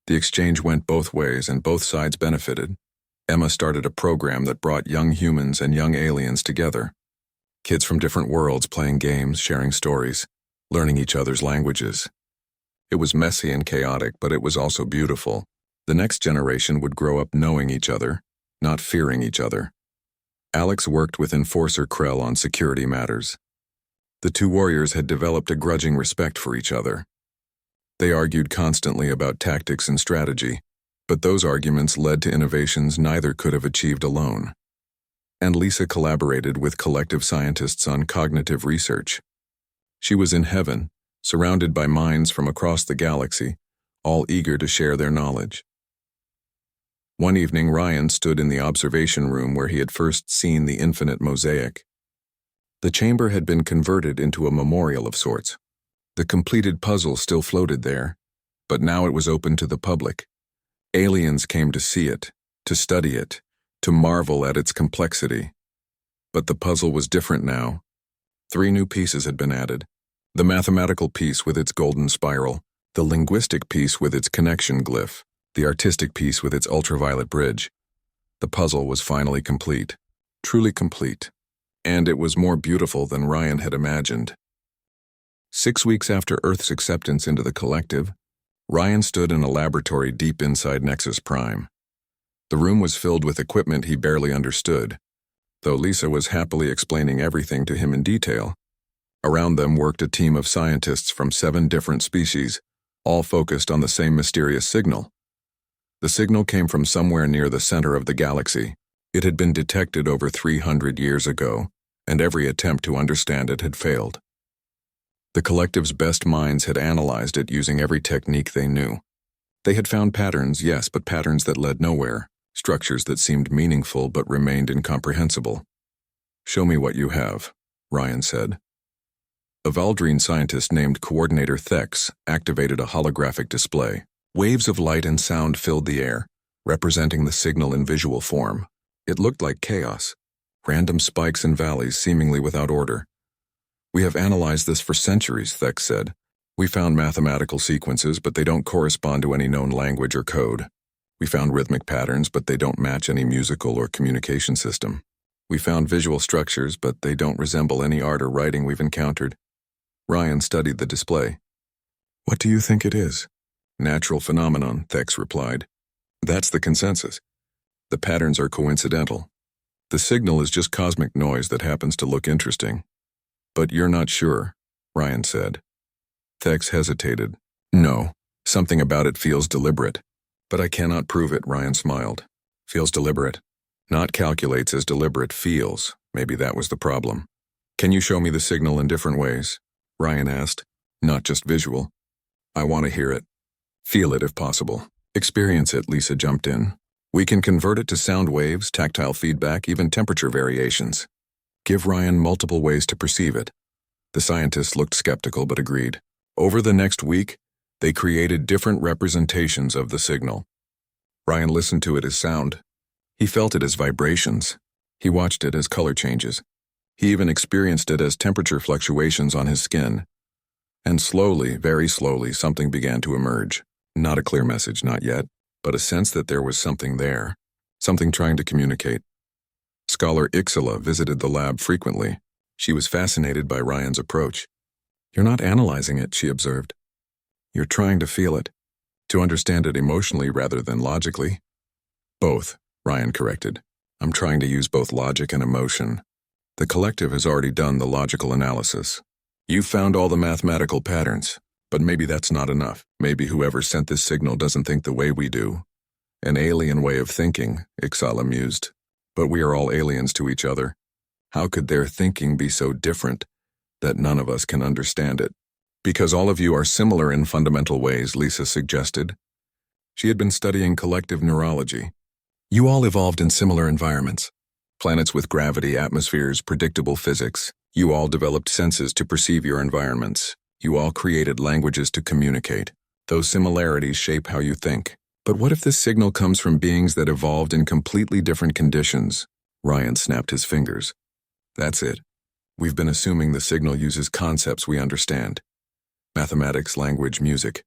The exchange went both ways and both sides benefited. Emma started a program that brought young humans and young aliens together. Kids from different worlds playing games, sharing stories, learning each other's languages. It was messy and chaotic, but it was also beautiful. The next generation would grow up knowing each other, not fearing each other. Alex worked with Enforcer Krell on security matters. The two warriors had developed a grudging respect for each other. They argued constantly about tactics and strategy, but those arguments led to innovations neither could have achieved alone. And Lisa collaborated with collective scientists on cognitive research. She was in heaven, surrounded by minds from across the galaxy, all eager to share their knowledge. One evening, Ryan stood in the observation room where he had first seen the infinite mosaic. The chamber had been converted into a memorial of sorts. The completed puzzle still floated there, but now it was open to the public. Aliens came to see it, to study it, to marvel at its complexity. But the puzzle was different now. 3 new pieces had been added. The mathematical piece with its golden spiral, the linguistic piece with its connection glyph, the artistic piece with its ultraviolet bridge. The puzzle was finally complete, truly complete, and it was more beautiful than Ryan had imagined. 6 weeks after Earth's acceptance into the collective, Ryan stood in a laboratory deep inside Nexus Prime. The room was filled with equipment he barely understood, though Lisa was happily explaining everything to him in detail. Around them worked a team of scientists from 7 different species, all focused on the same mysterious signal. The signal came from somewhere near the center of the galaxy. It had been detected over 300 years ago, and every attempt to understand it had failed. The collective's best minds had analyzed it using every technique they knew. They had found patterns, yes, but patterns that led nowhere, structures that seemed meaningful but remained incomprehensible. "Show me what you have," Ryan said. A Valdrine scientist named Coordinator Thex activated a holographic display. Waves of light and sound filled the air, representing the signal in visual form. It looked like chaos, random spikes and valleys seemingly without order. "We have analyzed this for centuries," Thex said. "We found mathematical sequences, but they don't correspond to any known language or code. We found rhythmic patterns, but they don't match any musical or communication system. We found visual structures, but they don't resemble any art or writing we've encountered." Ryan studied the display. "What do you think it is?" "Natural phenomenon," Thex replied. "That's the consensus. The patterns are coincidental. The signal is just cosmic noise that happens to look interesting." "But you're not sure," Ryan said. Thex hesitated. "No, something about it feels deliberate." "But I cannot prove it," Ryan smiled. "Feels deliberate. Not calculates as deliberate feels. Maybe that was the problem." "Can you show me the signal in different ways?" Ryan asked. "Not just visual. I want to hear it. Feel it if possible. Experience it," Lisa jumped in. "We can convert it to sound waves, tactile feedback, even temperature variations. Give Ryan multiple ways to perceive it." The scientists looked skeptical but agreed. Over the next week, they created different representations of the signal. Ryan listened to it as sound. He felt it as vibrations. He watched it as color changes. He even experienced it as temperature fluctuations on his skin. And slowly, very slowly, something began to emerge. Not a clear message, not yet, but a sense that there was something there, something trying to communicate. Scholar Ixala visited the lab frequently. She was fascinated by Ryan's approach. "You're not analyzing it," she observed. "You're trying to feel it, to understand it emotionally rather than logically." "Both," Ryan corrected. "I'm trying to use both logic and emotion. The collective has already done the logical analysis. You've found all the mathematical patterns, but maybe that's not enough. Maybe whoever sent this signal doesn't think the way we do. An alien way of thinking," Ixala mused. "But we are all aliens to each other. How could their thinking be so different that none of us can understand it?" "Because all of you are similar in fundamental ways," Lisa suggested. She had been studying collective neurology. "You all evolved in similar environments. Planets with gravity, atmospheres, predictable physics. You all developed senses to perceive your environments. You all created languages to communicate. Those similarities shape how you think. But what if this signal comes from beings that evolved in completely different conditions?" Ryan snapped his fingers. "That's it. We've been assuming the signal uses concepts we understand. Mathematics, language, music.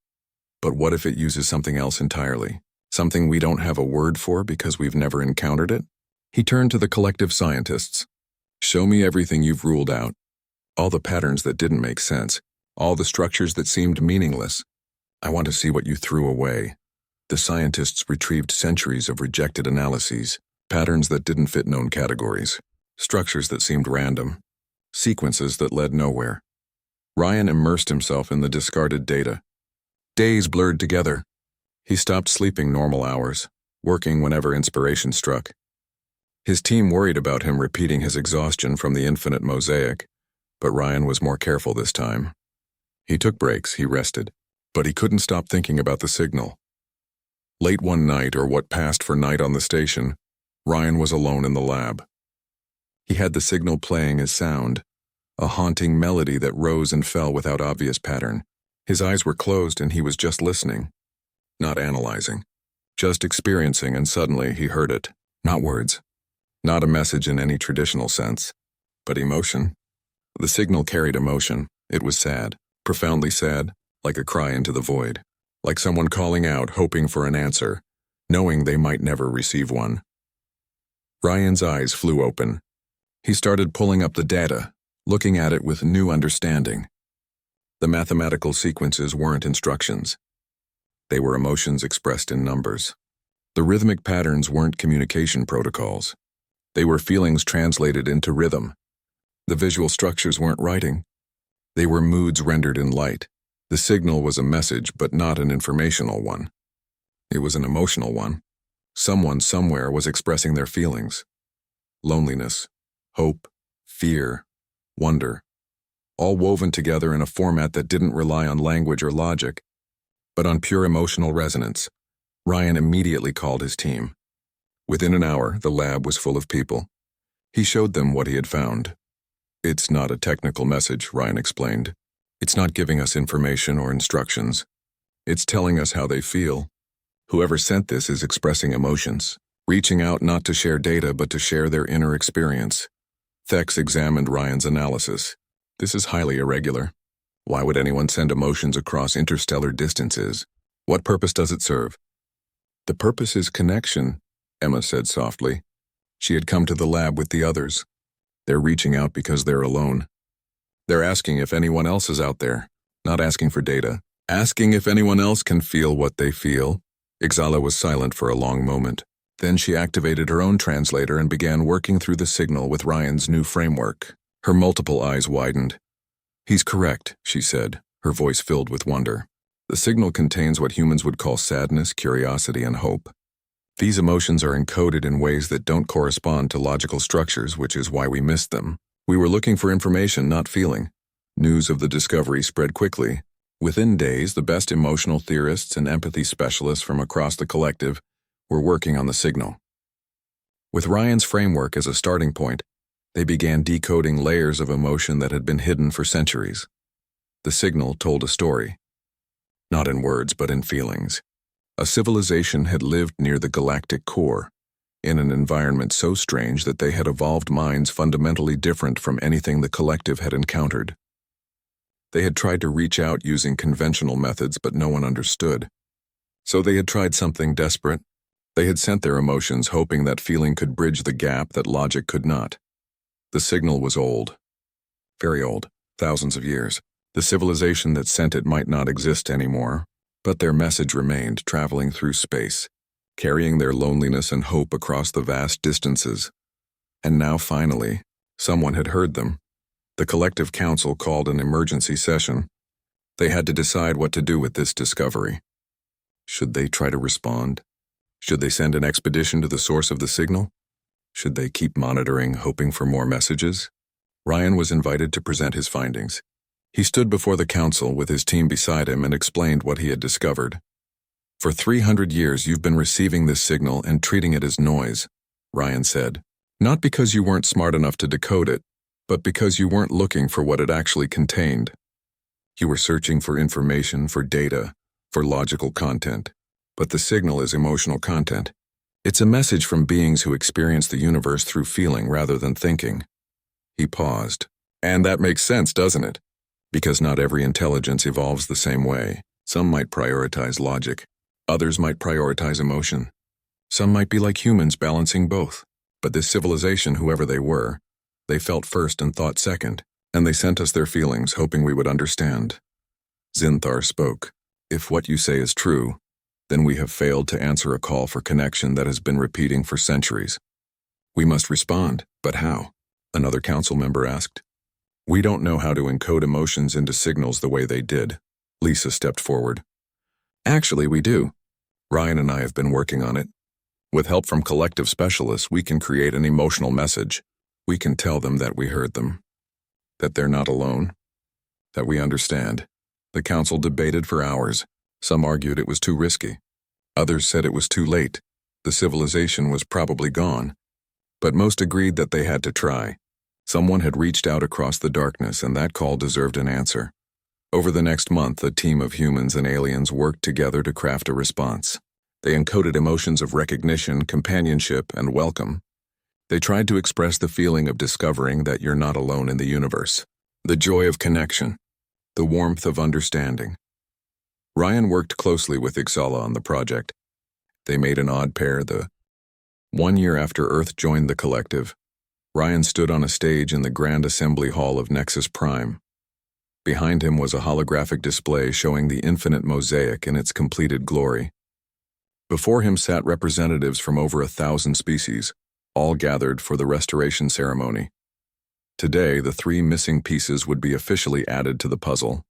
But what if it uses something else entirely? Something we don't have a word for because we've never encountered it?" He turned to the collective scientists. "Show me everything you've ruled out. All the patterns that didn't make sense. All the structures that seemed meaningless. I want to see what you threw away." The scientists retrieved centuries of rejected analyses, patterns that didn't fit known categories, structures that seemed random, sequences that led nowhere. Ryan immersed himself in the discarded data. Days blurred together. He stopped sleeping normal hours, working whenever inspiration struck. His team worried about him repeating his exhaustion from the infinite mosaic, but Ryan was more careful this time. He took breaks, he rested, but he couldn't stop thinking about the signal. Late one night, or what passed for night on the station, Ryan was alone in the lab. He had the signal playing as sound, a haunting melody that rose and fell without obvious pattern. His eyes were closed and he was just listening, not analyzing, just experiencing, and suddenly he heard it. Not words, not a message in any traditional sense, but emotion. The signal carried emotion. It was sad, profoundly sad, like a cry into the void, like someone calling out, hoping for an answer, knowing they might never receive one. Ryan's eyes flew open. He started pulling up the data, looking at it with new understanding. The mathematical sequences weren't instructions. They were emotions expressed in numbers. The rhythmic patterns weren't communication protocols. They were feelings translated into rhythm. The visual structures weren't writing. They were moods rendered in light. The signal was a message, but not an informational one. It was an emotional one. Someone somewhere was expressing their feelings. Loneliness, hope, fear, wonder, all woven together in a format that didn't rely on language or logic, but on pure emotional resonance. Ryan immediately called his team. Within an hour, the lab was full of people. He showed them what he had found. "It's not a technical message," Ryan explained. "It's not giving us information or instructions. It's telling us how they feel. Whoever sent this is expressing emotions, reaching out not to share data but to share their inner experience." Thex examined Ryan's analysis. "This is highly irregular. Why would anyone send emotions across interstellar distances? What purpose does it serve?" "The purpose is connection," Emma said softly. She had come to the lab with the others. "They're reaching out because they're alone. They're asking if anyone else is out there, not asking for data, asking if anyone else can feel what they feel." Ixala was silent for a long moment. Then she activated her own translator and began working through the signal with Ryan's new framework. Her multiple eyes widened. "He's correct," she said, her voice filled with wonder. "The signal contains what humans would call sadness, curiosity, and hope. These emotions are encoded in ways that don't correspond to logical structures, which is why we missed them. We were looking for information, not feeling." News of the discovery spread quickly. Within days, the best emotional theorists and empathy specialists from across the collective were working on the signal. With Ryan's framework as a starting point, they began decoding layers of emotion that had been hidden for centuries. The signal told a story. Not in words, but in feelings. A civilization had lived near the galactic core, in an environment so strange that they had evolved minds fundamentally different from anything the collective had encountered. They had tried to reach out using conventional methods, but no one understood. So they had tried something desperate. They had sent their emotions, hoping that feeling could bridge the gap that logic could not. The signal was old. Very old, thousands of years. The civilization that sent it might not exist anymore, but their message remained, traveling through space, carrying their loneliness and hope across the vast distances. And now, finally, someone had heard them. The collective council called an emergency session. They had to decide what to do with this discovery. Should they try to respond? Should they send an expedition to the source of the signal? Should they keep monitoring, hoping for more messages? Ryan was invited to present his findings. He stood before the council with his team beside him and explained what he had discovered. "For 300 years you've been receiving this signal and treating it as noise," Ryan said. "Not because you weren't smart enough to decode it, but because you weren't looking for what it actually contained. You were searching for information, for data, for logical content. But the signal is emotional content. It's a message from beings who experience the universe through feeling rather than thinking." He paused. "And that makes sense, doesn't it? Because not every intelligence evolves the same way. Some might prioritize logic. Others might prioritize emotion. Some might be like humans, balancing both. But this civilization, whoever they were, they felt first and thought second, and they sent us their feelings, hoping we would understand." Zinthar spoke. "If what you say is true, then we have failed to answer a call for connection that has been repeating for centuries. We must respond, but how?" another council member asked. "We don't know how to encode emotions into signals the way they did." Lisa stepped forward. "Actually, we do. Ryan and I have been working on it. With help from collective specialists, we can create an emotional message. We can tell them that we heard them, that they're not alone, that we understand." The council debated for hours. Some argued it was too risky. Others said it was too late. The civilization was probably gone. But most agreed that they had to try. Someone had reached out across the darkness, and that call deserved an answer. Over the next month, a team of humans and aliens worked together to craft a response. They encoded emotions of recognition, companionship, and welcome. They tried to express the feeling of discovering that you're not alone in the universe, the joy of connection, the warmth of understanding. Ryan worked closely with Ixala on the project. They made an odd pair. 1 year after Earth joined the collective, Ryan stood on a stage in the Grand Assembly Hall of Nexus Prime. Behind him was a holographic display showing the infinite mosaic in its completed glory. Before him sat representatives from over 1,000 species, all gathered for the restoration ceremony. Today, the 3 missing pieces would be officially added to the puzzle.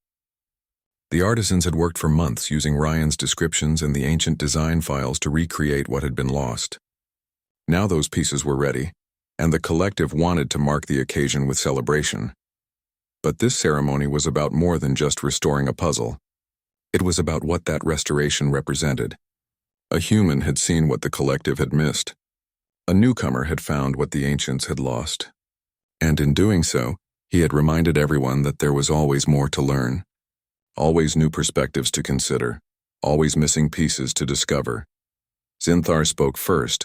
The artisans had worked for months using Ryan's descriptions and the ancient design files to recreate what had been lost. Now those pieces were ready, and the collective wanted to mark the occasion with celebration. But this ceremony was about more than just restoring a puzzle. It was about what that restoration represented. A human had seen what the collective had missed. A newcomer had found what the ancients had lost. And in doing so, he had reminded everyone that there was always more to learn, always new perspectives to consider, always missing pieces to discover. Zinthar spoke first,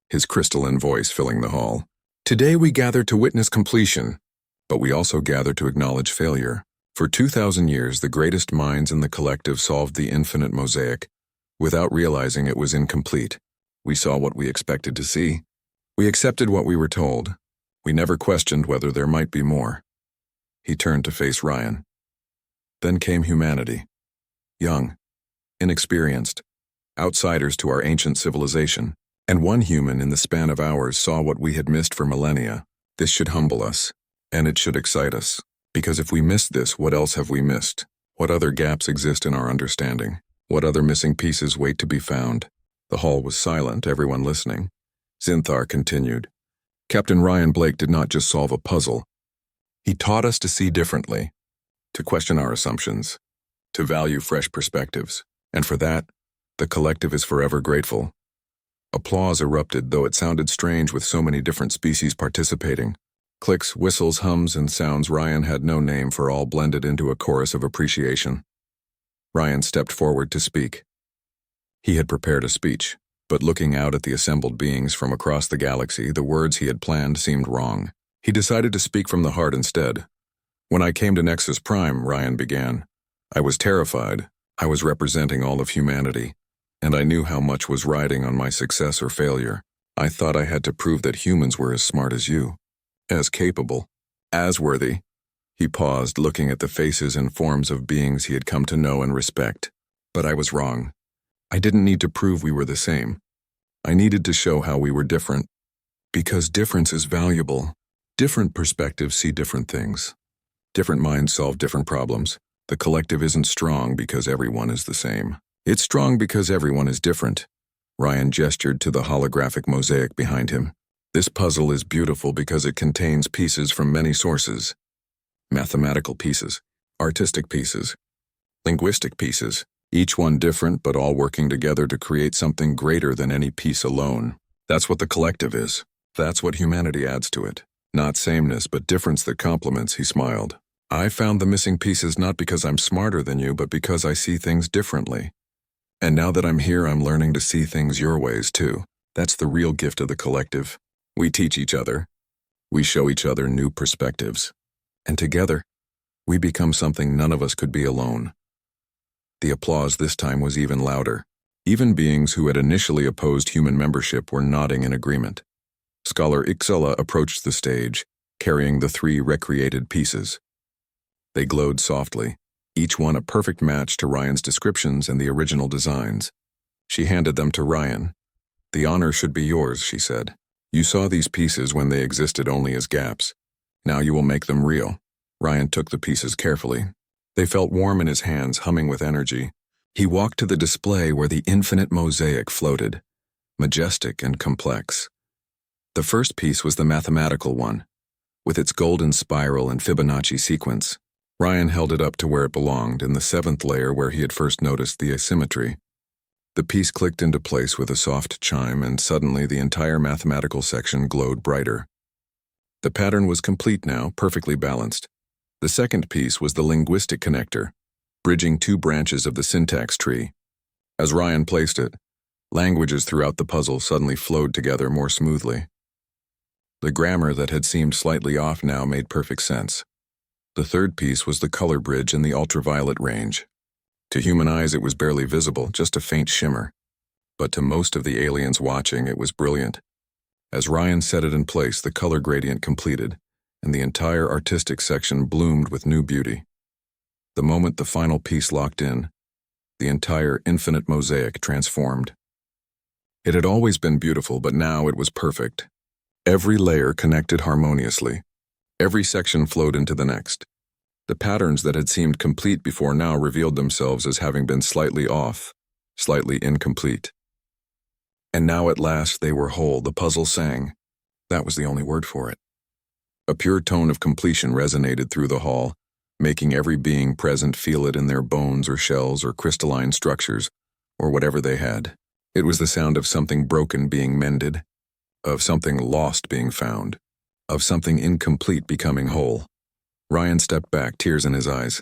his crystalline voice filling the hall. Today we gather to witness completion, but we also gather to acknowledge failure. For 2,000 years, the greatest minds in the collective solved the infinite mosaic, without realizing it was incomplete. We saw what we expected to see. We accepted what we were told. We never questioned whether there might be more. He turned to face Ryan. Then came humanity. Young, inexperienced, outsiders to our ancient civilization. And one human in the span of hours saw what we had missed for millennia. This should humble us, and it should excite us. Because if we missed this, what else have we missed? What other gaps exist in our understanding? What other missing pieces wait to be found? The hall was silent, everyone listening. Zinthar continued. Captain Ryan Blake did not just solve a puzzle. He taught us to see differently, to question our assumptions, to value fresh perspectives. And for that, the collective is forever grateful. Applause erupted, though it sounded strange with so many different species participating. Clicks, whistles, hums, and sounds Ryan had no name for, all blended into a chorus of appreciation. Ryan stepped forward to speak. He had prepared a speech, but looking out at the assembled beings from across the galaxy, the words he had planned seemed wrong. He decided to speak from the heart instead. When I came to Nexus Prime, Ryan began, I was terrified. I was representing all of humanity, and I knew how much was riding on my success or failure. I thought I had to prove that humans were as smart as you, as capable, as worthy. He paused, looking at the faces and forms of beings he had come to know and respect. But I was wrong. I didn't need to prove we were the same. I needed to show how we were different. Because difference is valuable. Different perspectives see different things. Different minds solve different problems. The collective isn't strong because everyone is the same. It's strong because everyone is different. Ryan gestured to the holographic mosaic behind him. This puzzle is beautiful because it contains pieces from many sources. Mathematical pieces, artistic pieces, linguistic pieces, each one different but all working together to create something greater than any piece alone. That's what the collective is. That's what humanity adds to it. Not sameness, but difference that complements, he smiled. I found the missing pieces not because I'm smarter than you, but because I see things differently. And now that I'm here, I'm learning to see things your ways too. That's the real gift of the collective. We teach each other. We show each other new perspectives. And together, we become something none of us could be alone. The applause this time was even louder. Even beings who had initially opposed human membership were nodding in agreement. Scholar Ixala approached the stage, carrying the 3 recreated pieces. They glowed softly, each one a perfect match to Ryan's descriptions and the original designs. She handed them to Ryan. The honor should be yours, she said. You saw these pieces when they existed only as gaps. Now you will make them real. Ryan took the pieces carefully. They felt warm in his hands, humming with energy. He walked to the display where the infinite mosaic floated, majestic and complex. The first piece was the mathematical one, with its golden spiral and Fibonacci sequence. Ryan held it up to where it belonged, in the 7th layer where he had first noticed the asymmetry. The piece clicked into place with a soft chime, and suddenly the entire mathematical section glowed brighter. The pattern was complete now, perfectly balanced. The second piece was the linguistic connector, bridging two branches of the syntax tree. As Ryan placed it, languages throughout the puzzle suddenly flowed together more smoothly. The grammar that had seemed slightly off now made perfect sense. The third piece was the color bridge in the ultraviolet range. To human eyes it was barely visible, just a faint shimmer. But to most of the aliens watching it was brilliant. As Ryan set it in place, the color gradient completed, and the entire artistic section bloomed with new beauty. The moment the final piece locked in, the entire infinite mosaic transformed. It had always been beautiful, but now it was perfect. Every layer connected harmoniously. Every section flowed into the next. The patterns that had seemed complete before now revealed themselves as having been slightly off, slightly incomplete. And now at last they were whole, the puzzle sang. That was the only word for it. A pure tone of completion resonated through the hall, making every being present feel it in their bones or shells or crystalline structures, or whatever they had. It was the sound of something broken being mended, of something lost being found, of something incomplete becoming whole. Ryan stepped back, tears in his eyes.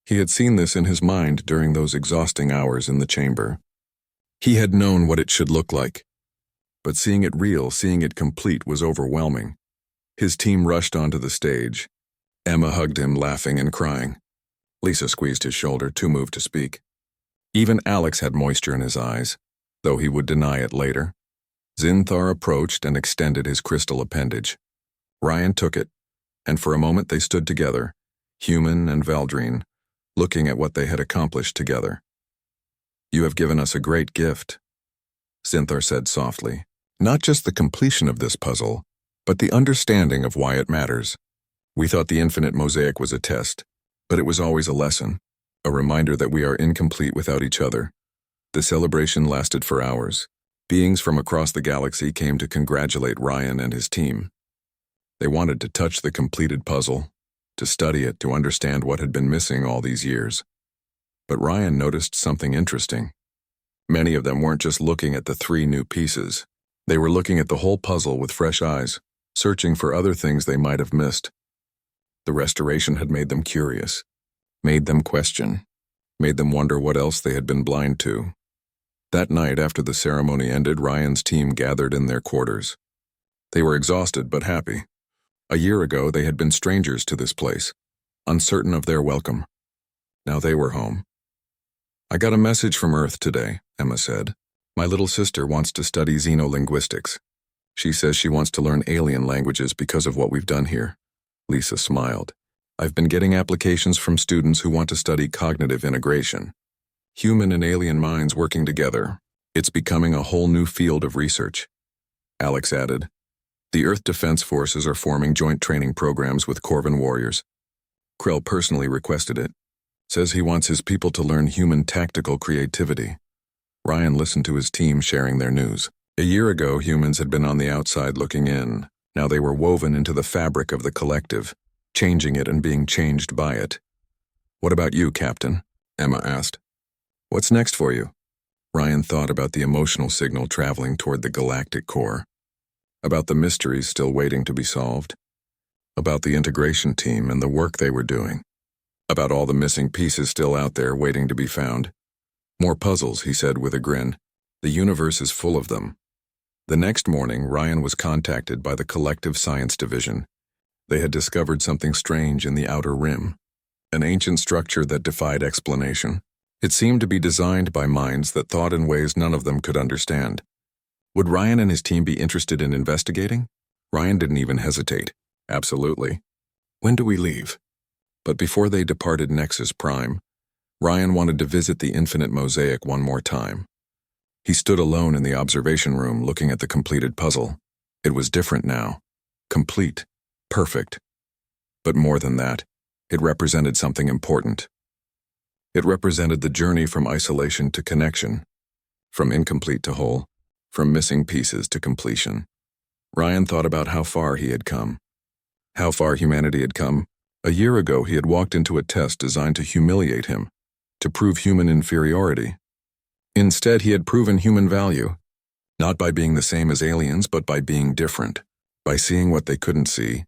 He had seen this in his mind during those exhausting hours in the chamber. He had known what it should look like. But seeing it real, seeing it complete was overwhelming. His team rushed onto the stage. Emma hugged him, laughing and crying. Lisa squeezed his shoulder, too moved to speak. Even Alex had moisture in his eyes, though he would deny it later. Zinthar approached and extended his crystal appendage. Ryan took it, and for a moment they stood together, Human and Valdrine, looking at what they had accomplished together. You have given us a great gift, Zinthar said softly. Not just the completion of this puzzle, but the understanding of why it matters. We thought the infinite mosaic was a test, but it was always a lesson, a reminder that we are incomplete without each other. The celebration lasted for hours. Beings from across the galaxy came to congratulate Ryan and his team. They wanted to touch the completed puzzle, to study it, to understand what had been missing all these years. But Ryan noticed something interesting. Many of them weren't just looking at the 3 new pieces. They were looking at the whole puzzle with fresh eyes, searching for other things they might have missed. The restoration had made them curious, made them question, made them wonder what else they had been blind to. That night, after the ceremony ended, Ryan's team gathered in their quarters. They were exhausted but happy. A year ago, they had been strangers to this place, uncertain of their welcome. Now they were home. I got a message from Earth today, Emma said. My little sister wants to study xenolinguistics. She says she wants to learn alien languages because of what we've done here. Lisa smiled. I've been getting applications from students who want to study cognitive integration. Human and alien minds working together. It's becoming a whole new field of research. Alex added. The Earth Defense Forces are forming joint training programs with Corvan warriors. Krell personally requested it. Says he wants his people to learn human tactical creativity. Ryan listened to his team sharing their news. A year ago, humans had been on the outside looking in. Now they were woven into the fabric of the collective, changing it and being changed by it. What about you, Captain? Emma asked. What's next for you? Ryan thought about the emotional signal traveling toward the galactic core, about the mysteries still waiting to be solved, about the integration team and the work they were doing, about all the missing pieces still out there waiting to be found. More puzzles, he said with a grin. The universe is full of them. The next morning, Ryan was contacted by the Collective Science Division. They had discovered something strange in the outer rim, an ancient structure that defied explanation. It seemed to be designed by minds that thought in ways none of them could understand. Would Ryan and his team be interested in investigating? Ryan didn't even hesitate. Absolutely. When do we leave? But before they departed Nexus Prime, Ryan wanted to visit the infinite mosaic one more time. He stood alone in the observation room looking at the completed puzzle. It was different now. Complete. Perfect. But more than that, it represented something important. It represented the journey from isolation to connection, from incomplete to whole, from missing pieces to completion. Ryan thought about how far he had come. How far humanity had come. A year ago, he had walked into a test designed to humiliate him, to prove human inferiority. Instead, he had proven human value, not by being the same as aliens, but by being different. by seeing what they couldn't see,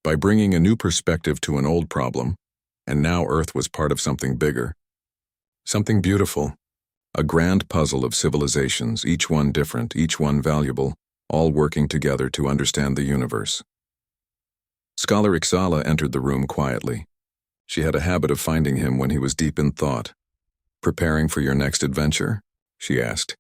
by bringing a new perspective to an old problem, and now Earth was part of something bigger. Something beautiful. A grand puzzle of civilizations, each one different, each one valuable, all working together to understand the universe. Scholar Ixala entered the room quietly. She had a habit of finding him when he was deep in thought. "Preparing for your next adventure?" she asked.